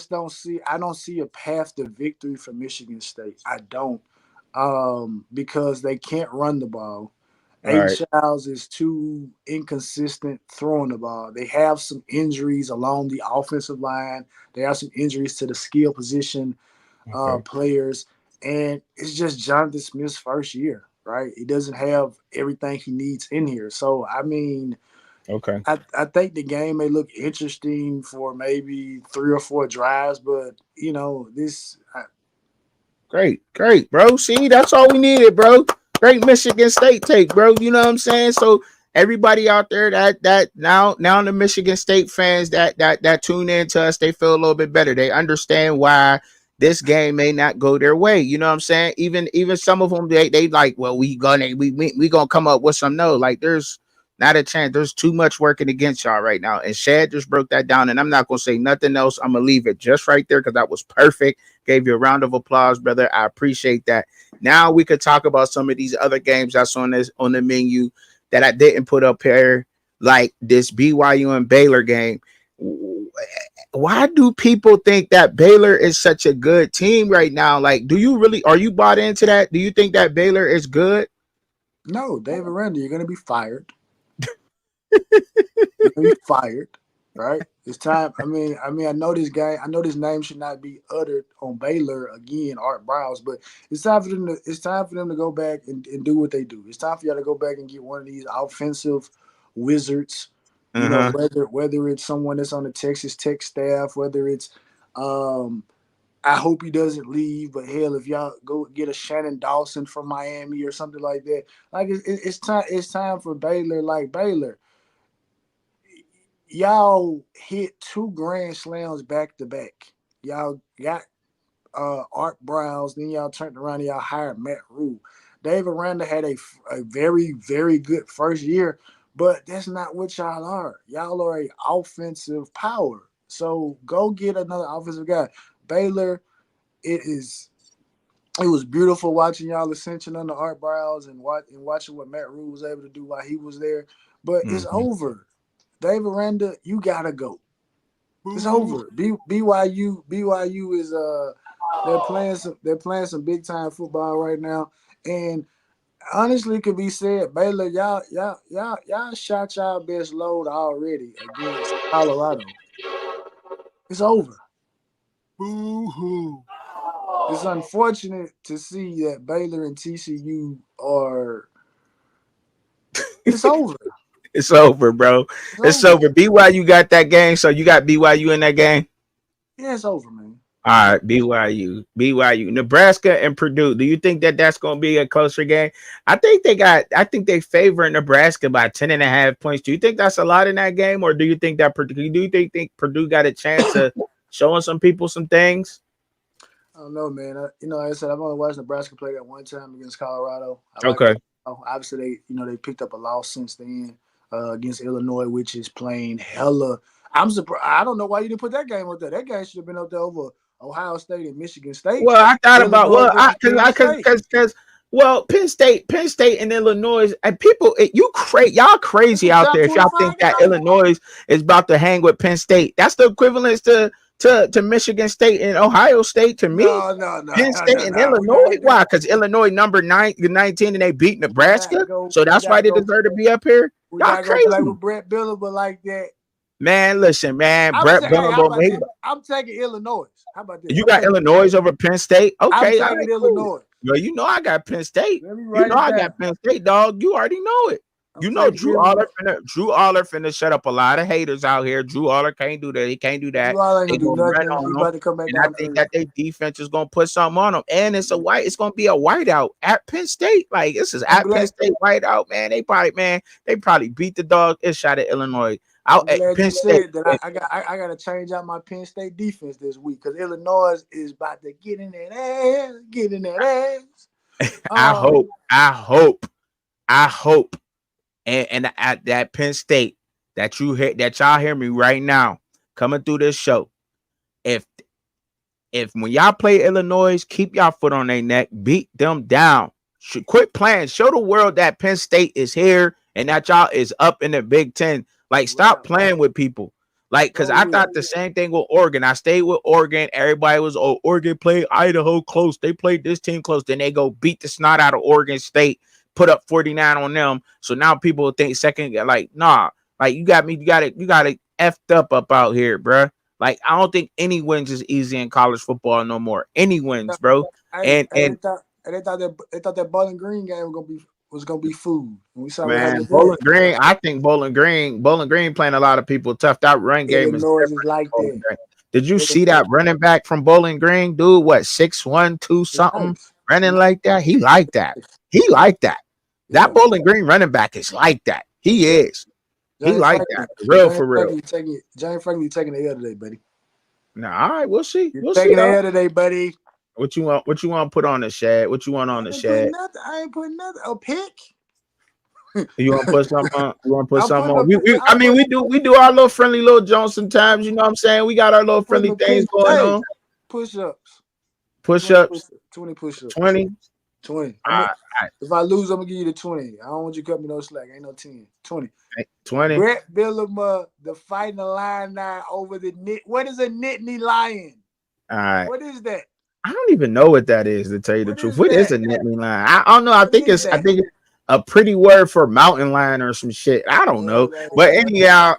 don't see a path to victory for Michigan State. I don't. Because they can't run the ball. All Aiden right. Childs is too inconsistent throwing the ball. They have some injuries along the offensive line. They have some injuries to the skill position Okay. players, and it's just Jonathan Smith's first year, right? He doesn't have everything he needs in here. So I mean, Okay. I think the game may look interesting for maybe 3 or 4 drives, but Great, bro. See, that's all we needed, bro. Great Michigan State take, bro. You know what I'm saying? So everybody out there that now the Michigan State fans that tune in to us, they feel a little bit better. They understand why this game may not go their way. You know what I'm saying? Even some of them they like, well, we gonna come up with some no. Like there's not a chance. There's too much working against y'all right now. And Shad just broke that down. And I'm not gonna say nothing else. I'm gonna leave it just right there because that was perfect. Gave you a round of applause, brother. I appreciate that. Now we could talk about some of these other games that's on the menu that I didn't put up here, like this BYU and Baylor game. Why do people think that Baylor is such a good team right now? Like, are you bought into that? Do you think that Baylor is good? no, David Randall, you're gonna be fired. You're gonna be fired, right? It's time. I know this guy. I know this name should not be uttered on Baylor again, Art Browse, but it's time for them to go back and do what they do. It's time for y'all to go back and get one of these offensive wizards. You know, whether it's someone that's on the Texas Tech staff, whether it's I hope he doesn't leave, but hell, if y'all go get a Shannon Dawson from Miami or something like that, like it's time. It's time for Baylor. Like Baylor, y'all hit 2 grand slams back to back. Y'all got Art Browns, then y'all turned around and y'all hired Matt Rule. Dave Aranda had a very, very good first year, but that's not what y'all are. Y'all are a offensive power. So go get another offensive guy. Baylor, it was beautiful watching y'all ascension under Art Browns and watching what Matt Rule was able to do while he was there. But it's over. Dave Aranda, you gotta go. It's over. BYU is they're playing some big time football right now. And honestly could be said, Baylor, y'all shot y'all best load already against Colorado. It's over. Boo-hoo. It's unfortunate to see that Baylor and TCU are. It's over. It's over, bro. It's over. BYU got that game, so you got BYU in that game? Yeah, it's over, man. All right, BYU, Nebraska and Purdue. Do you think that that's going to be a closer game? I think they favor Nebraska by 10.5 points. Do you think that's a lot in that game, or do you think think Purdue got a chance of showing some people some things? I don't know, man. Like I said, I've only watched Nebraska play that one time against Colorado. Obviously, they picked up a loss since then against Illinois, which is playing hella. I'm surprised. I don't know why you didn't put that game up there. That game should have been up there over Ohio State and Michigan State. Well, I thought about Penn State and Illinois and people, y'all crazy out there if y'all think that Illinois is about to hang with Penn State. That's the equivalent to Michigan State and Ohio State to me. No. Penn State and Illinois. Why? Because Illinois number 19 and they beat Nebraska, so that's why they deserve to be up here. Y'all crazy. Play with Brett Bielema like that. Man, listen, man. Brett Bielema. I'm taking Illinois. How about this? You got Illinois over Penn State? Okay, I'm taking Illinois. Well, I got Penn State. I got Penn State, dog. You already know it. Drew Aller finna shut up a lot of haters out here. Drew Aller can't do that. He can't do that. Drew Aller ain't gonna do nothing. He's about to come back. And I think that their defense is gonna put something on them. And it's gonna be a whiteout at Penn State. Like this is at Penn State whiteout, man. They probably beat the dog and shot at Illinois. Penn State. I got to change out my Penn State defense this week because Illinois is about to get in that ass. I hope. And at that Penn State that y'all hear me right now coming through this show. If when y'all play Illinois, keep y'all foot on their neck, beat them down. Quit playing. Show the world that Penn State is here and that y'all is up in the Big Ten. Like, stop playing with people. Like, because I thought the same thing with Oregon. I stayed with Oregon. Everybody was, Oregon played Idaho close. They played this team close. Then they go beat the snot out of Oregon State, put up 49 on them. So now people think second, like, nah. Like, you got it effed up out here, bro. Like, I don't think any wins is easy in college football no more. Any wins, bro. They thought that Bowling Green game was gonna be food. We saw Bowling Green. I think Bowling Green playing a lot of people tough. That run game is like that. Did you see that running back from Bowling Green, dude? What 6'1", 2 something running like that? He like that. That Bowling Green running back is like that. He is. He like that. For real. James Franklin taking the L today, buddy. Nah, all right, we'll see. We'll taking the L today, buddy. What you want to put on the shed? What you want on the shed? I ain't putting nothing. A pick. You want to put something on? You want to put something on? We do our little friendly little Jones sometimes. You know what I'm saying? We got our little friendly things going on. Push-ups. 20 push-ups. 20. If I lose, I'm gonna give you the 20. I don't want you to cut me no slack. Ain't no 10. 20. 20. Brett Bielema, the fighting Illini over the knit. What is a Nittany Lion? All right. What is that? I don't even know what that is, to tell you the truth. What is a Nittany Lion? I don't know. I think it's a pretty word for mountain lion or some shit. I don't know. But anyhow,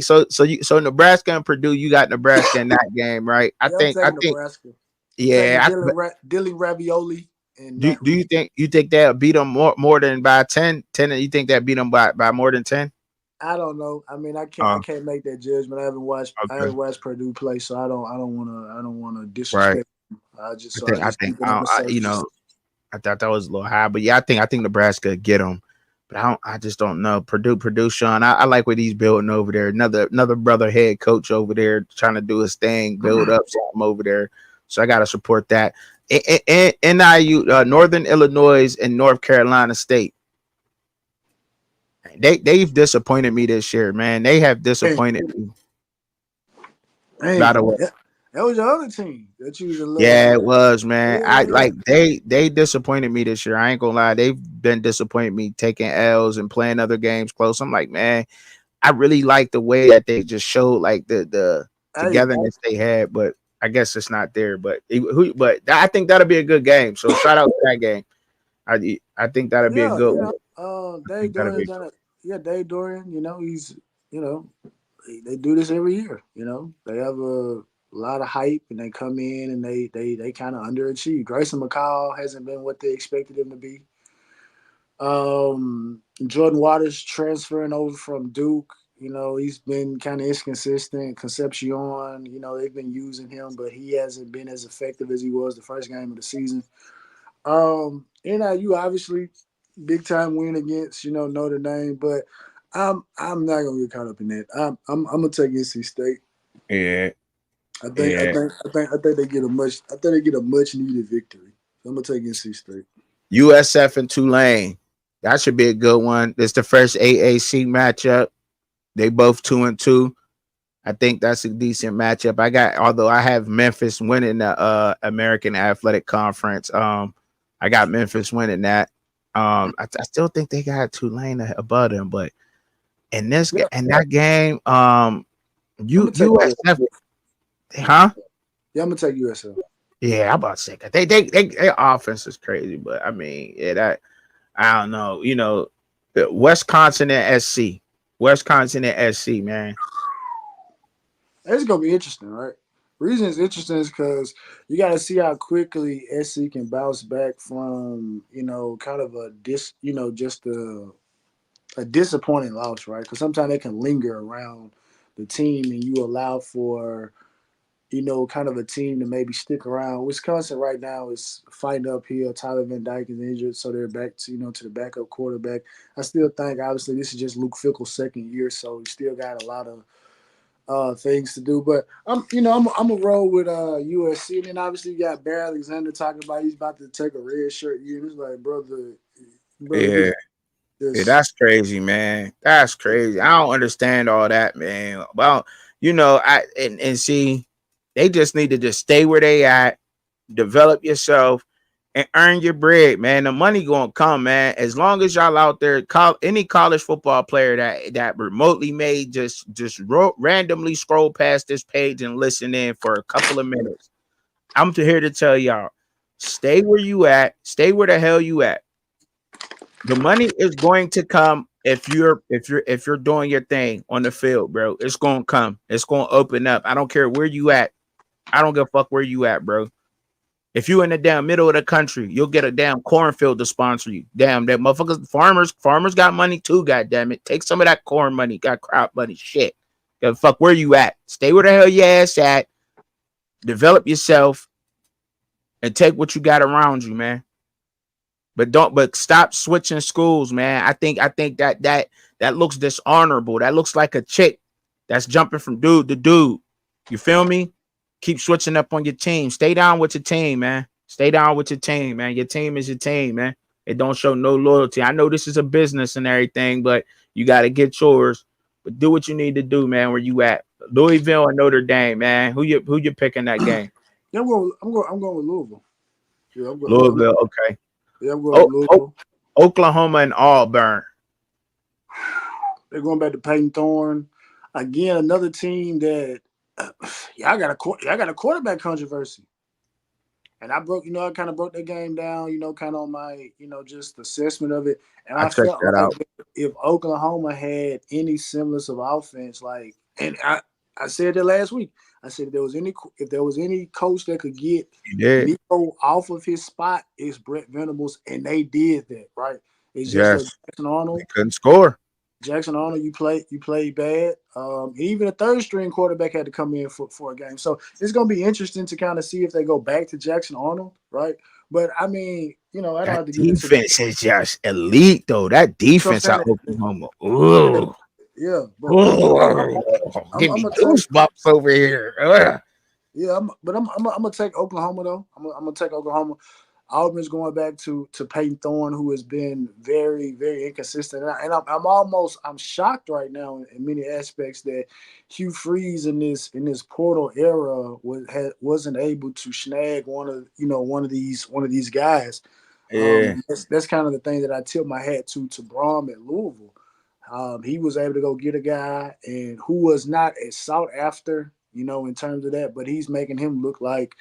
so Nebraska and Purdue, you got Nebraska in that game, right? I think Nebraska. Yeah. Dilly Ravioli. And do you think they'll beat them more than by 10? 10? You think they'll beat them by more than 10? I don't know. I mean, I can't make that judgment. I haven't Okay, watched Purdue play, so I don't wanna right. disrespect them. I I just think keep it on the you surface. know, I thought that was a little high, but yeah, I think Nebraska get them. But I just don't know. Purdue, Sean. I like what he's building over there. Another brother head coach over there trying to do his thing, build up something over there. So I gotta support that. NIU, Northern Illinois and North Carolina State. They've disappointed me this year, man. They have Hey, disappointed me. By hey, the way, that was your other team that you was in love yeah, with. it was, man. I Yeah, like they disappointed me this year. I ain't gonna lie, they've been disappointing me taking L's and playing other games close. I'm like, man, I really like the way that they just showed like the hey, togetherness they had, but I guess it's not there. But I think that'll be a good game. So shout out to that game. I think that'll be a yeah, good you one. know, I Dave think that'll be Dorian done it. Yeah, Dave Dorian. You know, he's you know they do this every year. You know, they have a lot of hype and they come in and they kind of underachieve. Grayson McCall hasn't been what they expected him to be. Jordan Waters transferring over from Duke. You know, he's been kind of inconsistent. Concepcion, you know, they've been using him, but he hasn't been as effective as he was the first game of the season. NIU obviously big time win against Notre Dame, but I'm not gonna get caught up in that. I'm gonna take NC State. yeah, I think I yeah. think I think I think they get a much I think they get a much needed victory. So I'm gonna take NC State. USF and Tulane. That should be a good one. It's the first AAC matchup. They both 2-2. I think that's a decent matchup. Although I have Memphis winning the American Athletic Conference. I got Memphis winning that. I still think they got Tulane above them, but Yeah, in that game, I'm gonna take USF, huh? Yeah, I'm gonna take USF. Yeah, I'm about to say that their offense is crazy, but I mean, yeah, that I don't know. The Wisconsin and SC, man. It's gonna be interesting, right? Reason it's interesting is because you got to see how quickly SC can bounce back from kind of just a disappointing loss, right? Because sometimes they can linger around the team, and you allow for kind of a team to maybe stick around. Wisconsin right now is fighting uphill. Tyler Van Dyke is injured, so they're back to the backup quarterback. I still think obviously this is just Luke Fickell's second year, so he still got a lot of things to do. But I'm gonna roll with USC, and then obviously you got Bear Alexander talking about he's about to take a red shirt year. And it's like, brother, Yeah, yeah, just that's crazy, man. That's crazy. I don't understand all that, man. Well, I and see, they just need to just stay where they at, develop yourself, and earn your bread, man. The money gonna come, man. As long as y'all out there, any college football player that remotely made just randomly scroll past this page and listen in for a couple of minutes. I'm here to tell y'all, stay where you at, stay where the hell you at. The money is going to come if you're doing your thing on the field, bro. It's gonna come. It's gonna open up. I don't care where you at. I don't give a fuck where you at, bro. If you in the damn middle of the country, you'll get a damn cornfield to sponsor you. Damn, that motherfuckers, farmers got money too, goddamn it. Take some of that corn money, got crop money. Shit. Give a fuck where you at. Stay where the hell your ass at. Develop yourself and take what you got around you, man. But stop switching schools, man. I think that looks dishonorable. That looks like a chick that's jumping from dude to dude. You feel me? Keep switching up on your team. Stay down with your team, man. Stay down with your team, man. Your team is your team, man. It don't show no loyalty. I know this is a business and everything, but you got to get yours. But do what you need to do, man. Where you at? Louisville or Notre Dame, man. Who you picking that game? yeah, I'm going with Louisville. Yeah, Louisville, okay. yeah, I'm going Oh, with Louisville. Oklahoma and Auburn. They're going back to Peyton Thorne again. Another team that y'all got a quarterback controversy. And I kind of broke the game down, kind of on my, just assessment of it. And I I checked felt that like out. if Oklahoma had any semblance of offense, and I said that last week. I said if there was any coach that could get You did. Nico off of his spot, it's Brett Venables, and they did that, right? It's just that Yes. Jackson They Arnold, couldn't score. Jackson Arnold, you played bad. Even a third string quarterback had to come in for a game. So it's gonna be interesting to kind of see if they go back to Jackson Arnold, right? But I mean, I don't That have to get into the defense is just elite, though. That so I'm defense saying at that, Oklahoma. yeah, Ooh. yeah. But Ooh. Give I'm me gonna take goosebumps over here. Ugh. yeah. I'm gonna take Oklahoma though. I'm gonna take Oklahoma. Auburn's going back to Peyton Thorne, who has been very, very inconsistent, I'm shocked right now in many aspects that Hugh Freeze in this portal era wasn't able to snag one of these guys. Yeah. That's kind of the thing that I tip my hat to Brom at Louisville. He was able to go get a guy and who was not as sought after, in terms of that, but he's making him look like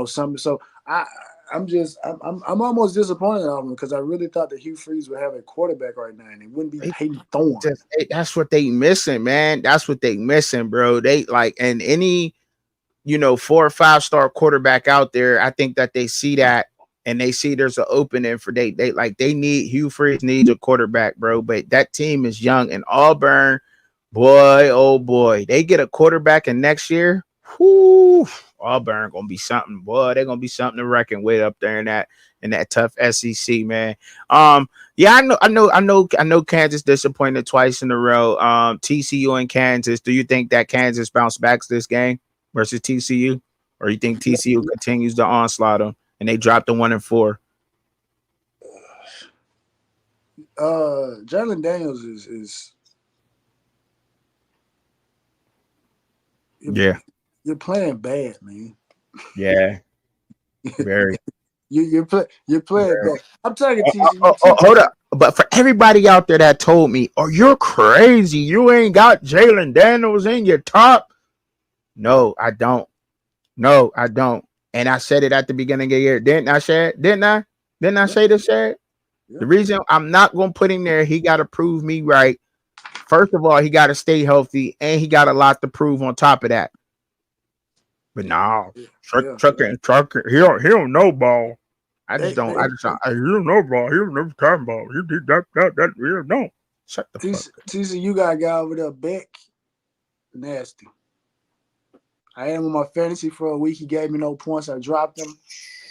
something. So I I'm almost disappointed in him because I really thought that Hugh Freeze would have a quarterback right now and it wouldn't be They Peyton Thorne. that's what they missing, man. That's what they missing, bro. They like, and any 4 or 5 star quarterback out there, I think that they see that and they see there's an opening for they need Hugh Freeze needs a quarterback, bro. But that team is young and Auburn, boy, oh boy, they get a quarterback and next year, whoo, Auburn gonna be something, boy. They're gonna be something to reckon with up there in that tough SEC, man. Yeah, I know Kansas disappointed twice in a row. TCU and Kansas. Do you think that Kansas bounce back this game versus TCU? Or you think TCU continues the onslaught them and they drop the 1-4? Jalen Daniels is Yeah. you're playing bad, man. Yeah. Very. You're playing Very. bad. I'm talking TCU. Hold up. But for everybody out there that told me, oh, you're crazy. You ain't got Jalen Daniels in your top. No, I don't. No, I don't. And I said it at the beginning of the year. Didn't I, Shad? Didn't I? Didn't I Yeah, say this, Shad? yeah. The reason I'm not going to put him there, he got to prove me right. First of all, he got to stay healthy, and he got a lot to prove on top of that. But no, trucker, he don't know ball. I just don't. I just don't. He don't know ball. He don't know time ball. He did that. He don't know. Shut the fuck up. TCU got a guy over there, Beck, nasty. I had him on my fantasy for a week. He gave me no points. I dropped him.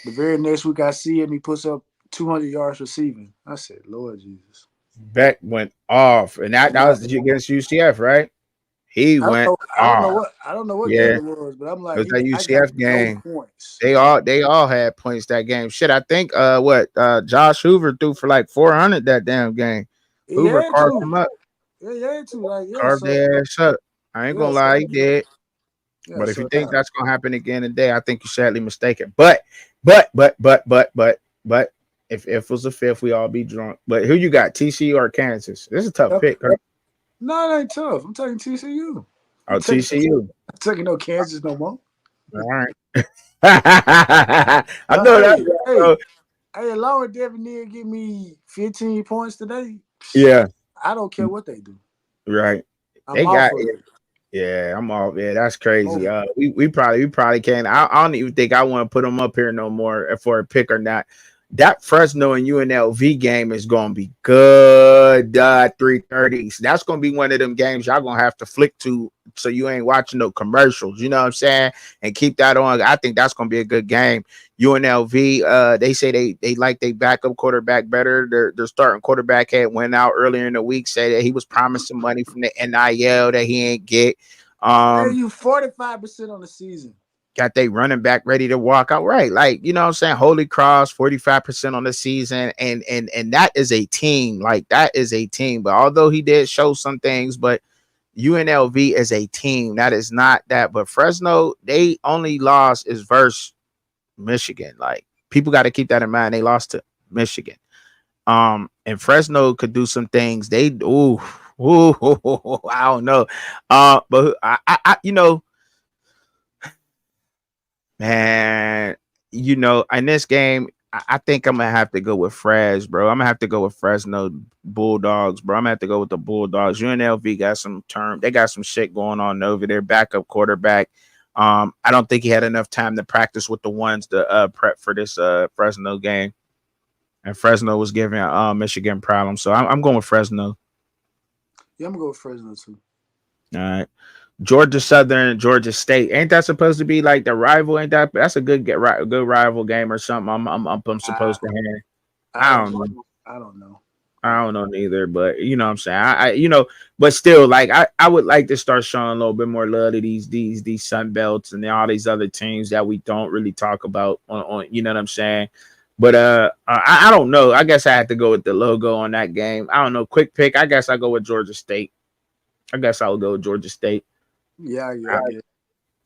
The very next week, I see him. He puts up 200 yards receiving. I said, Lord Jesus. Beck went off, and that was against UCF, right? He went off. I don't know what Yeah, game it was, but I'm it like, was that I got UCF no game. points. They all had points that game. Shit, I think Josh Hoover threw for like 400 that damn game. He Hoover had carved to. them up, Yeah, he had to. Like, yeah, carved so their ass up. I ain't yeah, gonna so lie, he did. yeah, But if you so think yeah. that's gonna happen again today, I think you're sadly mistaken. But if it was a fifth, we all be drunk. But who you got, TCU or Kansas? This is a tough pick, huh? No, it ain't tough. I'm taking TCU. Oh, TCU. I'm taking no Kansas no more. All right. I know that, bro. Hey, Lauren Devonier give me 15 points today. Yeah, I don't care what they do. right. I'm They off got of it. Yeah, I'm off. Yeah, that's crazy. We probably can. I don't even think I want to put them up here no more for a pick or not. That Fresno and UNLV game is gonna be good. 3:30. So that's gonna be one of them games y'all gonna have to flick to, so you ain't watching no commercials. You know what I'm saying? And keep that on. I think that's gonna be a good game. UNLV, they say they like their backup quarterback better. Their starting quarterback had went out earlier in the week, said that he was promising money from the NIL that he ain't get. Hey, you 45% on the season. Got they running back ready to walk out, right? Like, you know what I'm saying? Holy Cross, 45% on the season. And that is a team. Like, that is a team. But although he did show some things, but UNLV is a team. That is not that. But Fresno, they only lost is versus Michigan. Like, people got to keep that in mind. They lost to Michigan. And Fresno could do some things. I don't know. But I man, in this game, I think I'm gonna have to go with Fres, bro. I'm gonna have to go with Fresno Bulldogs, bro. I'm gonna have to go with the Bulldogs. UNLV got some they got some shit going on over there. Backup quarterback. I don't think he had enough time to practice with the ones to prep for this Fresno game. And Fresno was giving Michigan problems. So I'm going with Fresno. Yeah, I'm gonna go with Fresno too. All right. Georgia Southern and Georgia State. Ain't that supposed to be like the rival? Ain't that's a good rival game or something? I'm I supposed to have. I I don't don't know. I don't know. I don't know neither, but you know what I'm saying. But still, like I would like to start showing a little bit more love to these Sun Belts and all these other teams that we don't really talk about on you know what I'm saying. But I don't know. I guess I have to go with the logo on that game. I don't know. Quick pick. I guess I go with Georgia State. I guess I'll go with Georgia State. Yeah, I get it.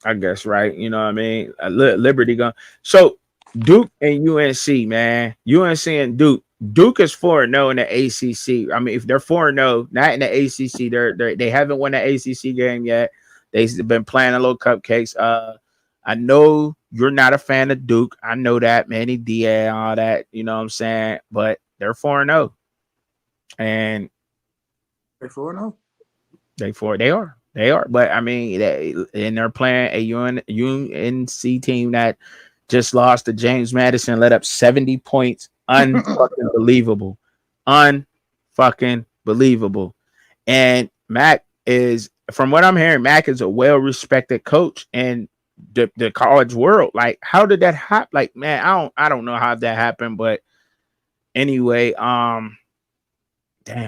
I guess right. You know what I mean? Liberty gun. So Duke and UNC, man. UNC and Duke. Duke is 4-0 in the ACC. I mean, if they're 4-0, not in the ACC, they haven't won the ACC game yet. They've been playing a little cupcakes. I know you're not a fan of Duke. I know that, Manny Diaz, all that. You know what I'm saying? But they're 4-0, and They 4-0. they are. But I mean, they're playing a UNC team that just lost to James Madison, let up 70 points. Unfucking believable. Unfucking believable. And Mac is, from what I'm hearing, Mac is a well-respected coach in the college world. Like, how did that happen? Like, man, I don't know how that happened, but anyway, damn,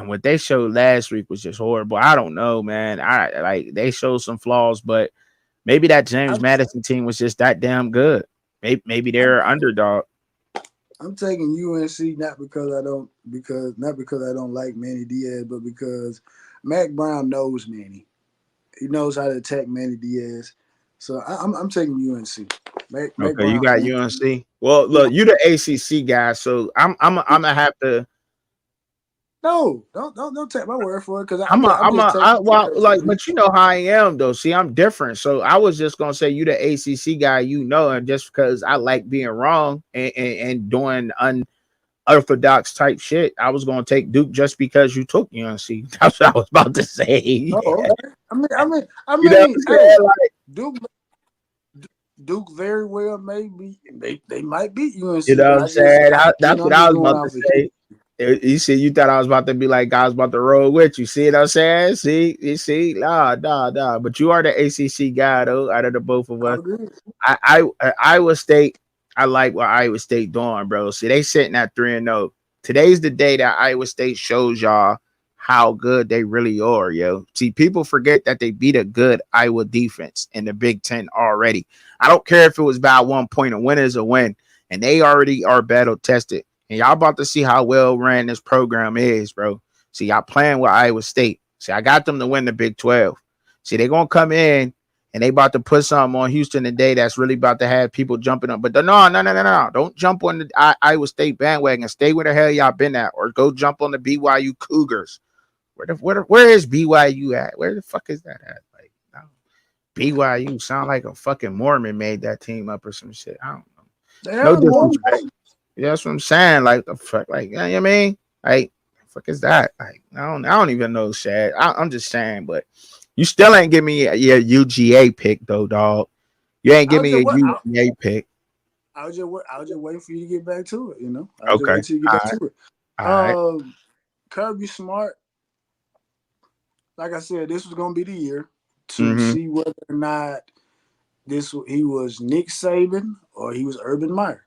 what they showed last week was just horrible. I don't know, man. I like they showed some flaws, but maybe that James I'm, Madison team was just that damn good. Maybe I'm they're underdog. I'm taking UNC not because I don't like Manny Diaz, but because Mac Brown knows Manny. He knows how to attack Manny Diaz. So I'm taking UNC. Mac Okay, you Brown got knows. UNC. Well, Yeah. look, you the ACC guy, so I'm gonna have to. No, don't take my word for it because I'm just taking it Well, because like, but you know how I am though. See, I'm different, so I was just gonna say you the ACC guy, and just because I like being wrong and doing unorthodox type shit, I was gonna take Duke just because you took UNC. That's what I was about to say. oh, okay. I You know what mean, I'm hey, saying? Like, Duke Duke very well may be they might beat you UNC, know but what I'm saying? That's what I'm I just was going about to off of say. You see, you thought I was about to be like, I was about to roll with you. See what I'm saying? See, you see, nah. But you are the ACC guy though, out of the both of I us. agree. Iowa State. I like what Iowa State doing, bro. See, they sitting at 3-0. Today's the day that Iowa State shows y'all how good they really are, yo. See, people forget that they beat a good Iowa defense in the Big Ten already. I don't care if it was by 1 point. A win is a win, and they already are battle tested. And y'all about to see how well ran this program is, bro. See, y'all playing with Iowa State. See, I got them to win the Big 12. See, they're gonna come in and they about to put something on Houston today that's really about to have people jumping up. But no. Don't jump on the Iowa State bandwagon. Stay where the hell y'all been at, or go jump on the BYU Cougars. Where is BYU at? Where the fuck is that at? Like, no. BYU sound like a fucking Mormon made that team up or some shit. I don't know. They No are more. disrespect. Yeah, that's what I'm saying. Like the fuck, like you know what I mean? Like, the fuck is that? Like, I don't even know, Shad. I'm just saying, but you still ain't give me your UGA pick though, dog. You ain't I give was me just a what UGA pick. I was just waiting for you to get back to it. I was just Okay. waiting till you get All back right. to it. All right. Kirby Smart, like I said, this was gonna be the year to Mm-hmm. see whether or not he was Nick Saban or he was Urban Meyer.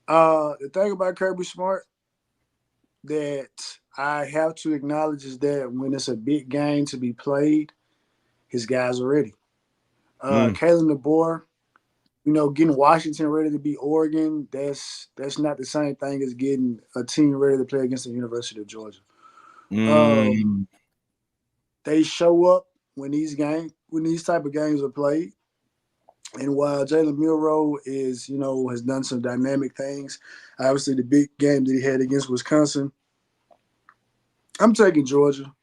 The thing about Kirby Smart that I have to acknowledge is that when it's a big game to be played, his guys are ready. Mm. Kalen DeBoer, getting Washington ready to beat Oregon, that's not the same thing as getting a team ready to play against the University of Georgia. Um, Mm. they show up when these type of games are played. And while Jalen Milroe has done some dynamic things, obviously the big game that he had against Wisconsin, I'm taking Georgia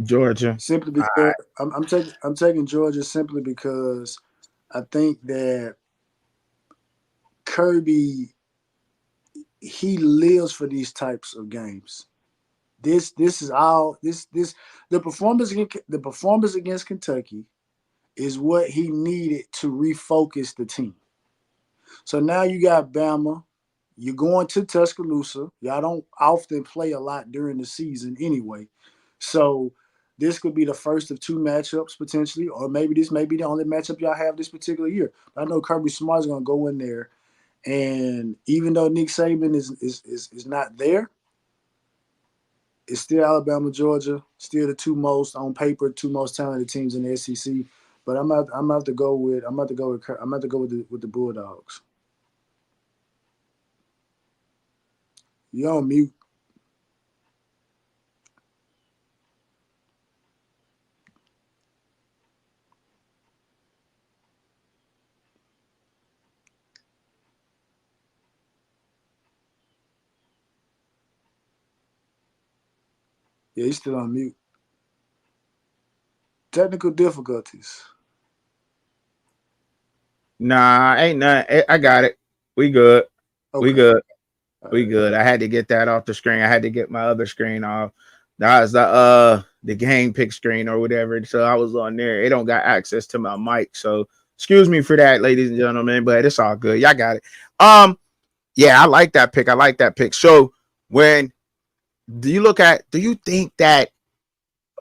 Georgia. simply All because I'm taking Georgia simply because I think that Kirby he lives for these types of games. This is all this the performance against Kentucky is what he needed to refocus the team. So now you got Bama. You're going to Tuscaloosa. Y'all don't often play a lot during the season anyway. So this could be the first of two matchups potentially, or maybe this may be the only matchup y'all have this particular year. I know Kirby Smart is going to go in there, and even though Nick Saban is not there, it's still Alabama, Georgia, still the two most on paper, two most talented teams in the SEC. But I'm about to go with the Bulldogs. You on mute? Yeah, he's still on mute. Technical difficulties. Nah, ain't none. I got it. We good. Okay. We good. We good. I had to get that off the screen. I had to get my other screen off. That was the game pick screen or whatever. So I was on there. It don't got access to my mic. So excuse me for that, ladies and gentlemen, but it's all good. Y'all got it. Yeah, I like that pick. I like that pick. So when do you think that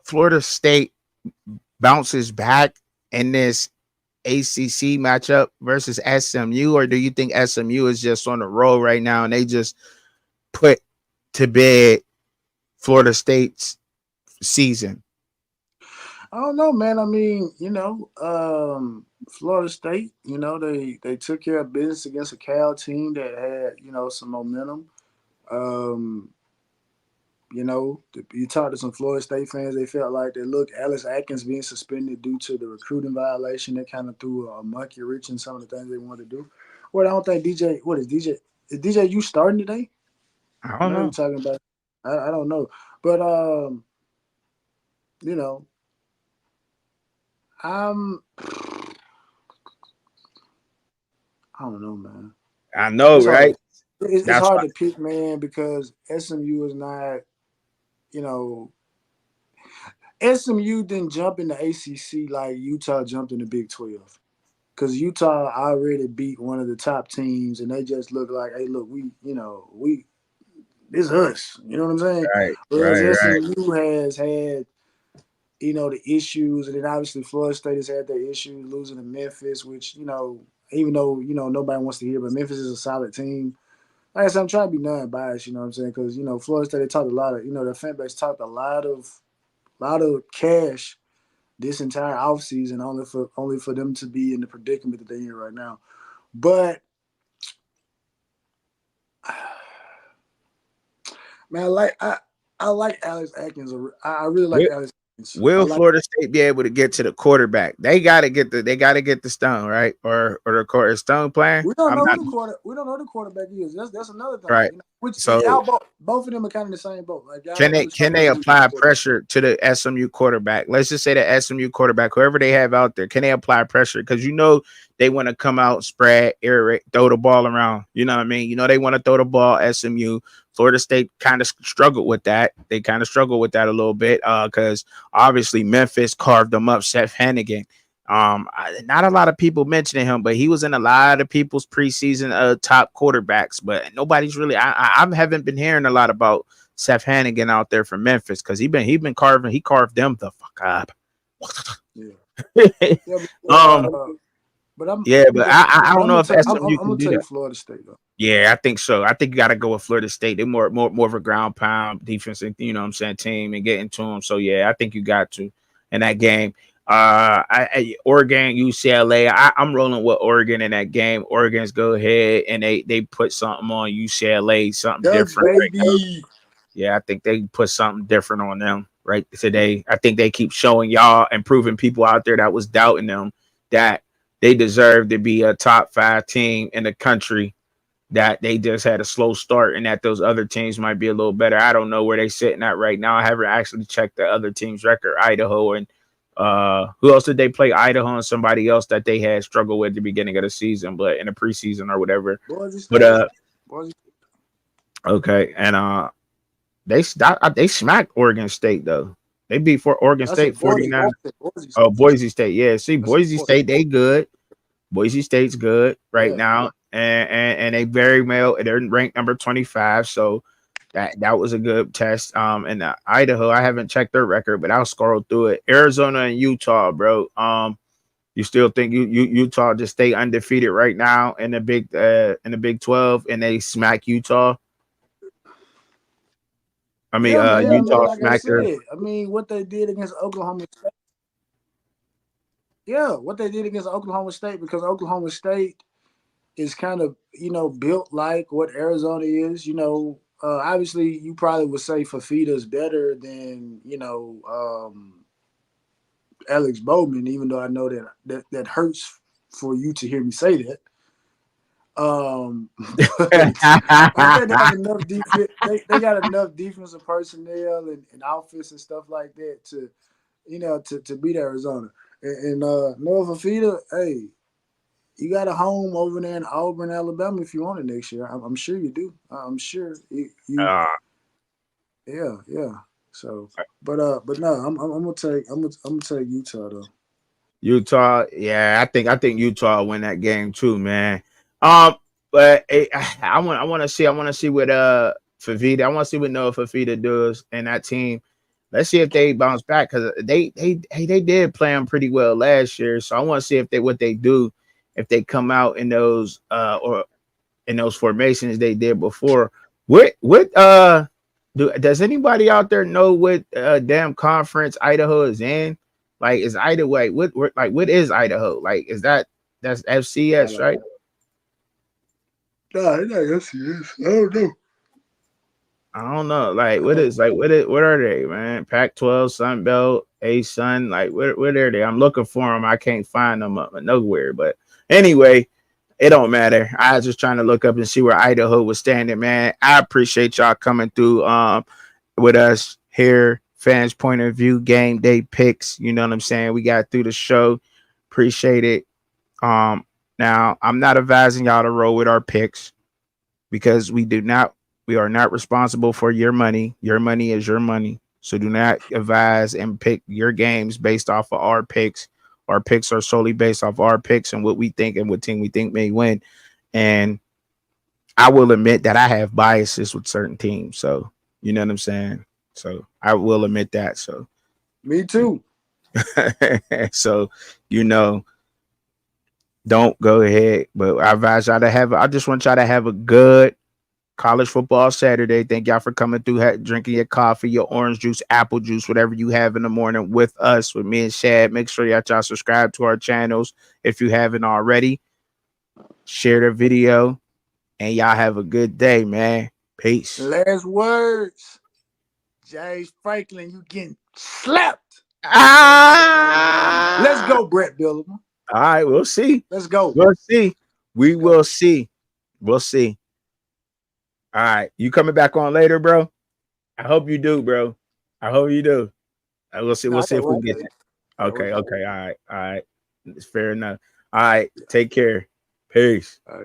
Florida State bounces back in this ACC matchup versus SMU, or do you think SMU is just on the roll right now and they just put to bed Florida State's season? I don't know, man. I mean, Florida State, they took care of business against a Cal team that had, some momentum. You talk to some Florida State fans, they felt like Alex Atkins being suspended due to the recruiting violation, that kind of threw a monkey wrench in some of the things they wanted to do. Well, I don't think is DJ you starting today? I don't know. You're talking about, I don't know. But I don't know, man. I know, it's right? It's hard to pick, man, because SMU is not, SMU didn't jump in the ACC like Utah jumped in the Big 12. Because Utah already beat one of the top teams, and they just look like, hey, look, this is us. You know what I'm saying? Right. Whereas SMU has had, the issues, and then obviously Florida State has had their issues losing to Memphis, which, even though, nobody wants to hear, but Memphis is a solid team. Like I said, I'm trying to be non-biased, you know what I'm saying? Because, Florida State, they talked a lot of, their fan base talked a lot of cash this entire offseason only for them to be in the predicament that they're in right now. But, man, I like Alex Atkins. I really like Alex Atkins. Will Florida State be able to get to the quarterback? They got to get the Stone, right? Or the quarter Stone playing. We don't know the quarterback is. That's another thing, right? Which so both of them are kind of in the same boat. Like, can they apply pressure to the SMU quarterback? Let's just say the SMU quarterback, whoever they have out there, can they apply pressure? Because they want to come out, spread, aerate, throw the ball around. You know what I mean? They want to throw the ball. SMU, Florida State kind of struggled with that. They kind of struggled with that a little bit because obviously Memphis carved them up. Seth Hanigan. Not a lot of people mentioning him, but he was in a lot of people's preseason top quarterbacks. But nobody's really. I haven't been hearing a lot about Seth Hanigan out there from Memphis because he carved them the fuck up. I don't know if SMU can do that. Florida State though. Yeah, I think so. I think you got to go with Florida State. They're more of a ground pound defense, team and getting to them. So yeah, I think you got to in that game. Oregon, UCLA. I'm rolling with Oregon in that game. Oregon's go ahead and they put something on UCLA, something different. Right? Yeah, I think they put something different on them right today. I think they keep showing y'all and proving people out there that was doubting them that they deserve to be a top 5 team in the country, that they just had a slow start and that those other teams might be a little better. I don't know where they're sitting at right now. I haven't actually checked the other team's record, Idaho, and who else did they play? Idaho and somebody else that they had struggled with at the beginning of the season, but in the preseason or whatever. Okay, and they smacked Oregon State though. They beat Oregon State 49. Boise State. Yeah, see, Boise State, they good. Boise State's good right now, and they very well. They're ranked number 25, so that was a good test. And Idaho, I haven't checked their record, but I'll scroll through it. Arizona and Utah, bro. You still think Utah just stay undefeated right now in the Big 12 and they smack Utah? I mean, Yeah, man. I mean, Utah like I smacked her. said, I mean, what they did against Oklahoma State. Yeah, what they did against Oklahoma State, because Oklahoma State is kind of, built like what Arizona is. Obviously, you probably would say Fafita is better than, Alex Bowman, even though I know that hurts for you to hear me say that. But I think they have enough defense. They got enough defensive personnel and outfits and stuff like that to beat Arizona. And Noah Fafita, hey, you got a home over there in Auburn, Alabama, if you want it next year. I'm sure you do. I'm sure you. Yeah. So, but no, I'm gonna take Utah though. Utah, yeah, I think Utah win that game too, man. But I want to see what Fafita. I want to see what Noah Fafita does in that team. Let's see if they bounce back, because they did play them pretty well last year. So I want to see what they do if they come out in those or in those formations they did before. Does anybody out there know what damn conference Idaho is in? Like, is Idaho, like what is Idaho? Like, that's FCS, right? Nah, it's not FCS. I don't know. I don't know. Like, what are they, man? Pac-12, Sun Belt, A Sun. Like, what are they? I'm looking for them. I can't find them nowhere. But anyway, it don't matter. I was just trying to look up and see where Idaho was standing, man. I appreciate y'all coming through with us here. Fans point of view, game day picks. You know what I'm saying? We got through the show. Appreciate it. Now I'm not advising y'all to roll with our picks, because we are not responsible for your money. Your money is your money. So do not advise and pick your games based off of our picks. Our picks are solely based off our picks and what we think and what team we think may win. And I will admit that I have biases with certain teams. So, you know what I'm saying? So I will admit that. So me too. So, don't go ahead. But I advise y'all I just want y'all to have a good college football Saturday. Thank y'all for coming through, drinking your coffee, your orange juice, apple juice, whatever you have in the morning with us, with me and Shad. Make sure y'all subscribe to our channels if you haven't already. Share the video, and y'all have a good day, man. Peace. Last words. James Franklin, you getting slapped. Let's go, Brett Bielema. All right, we'll see. Let's go. We'll see. We will see. We'll see. All right. You coming back on later, bro? I hope you do, bro. I hope you do. We'll see. We'll see if we get it. Okay. All right. It's fair enough. All right. Take care. Peace. All right.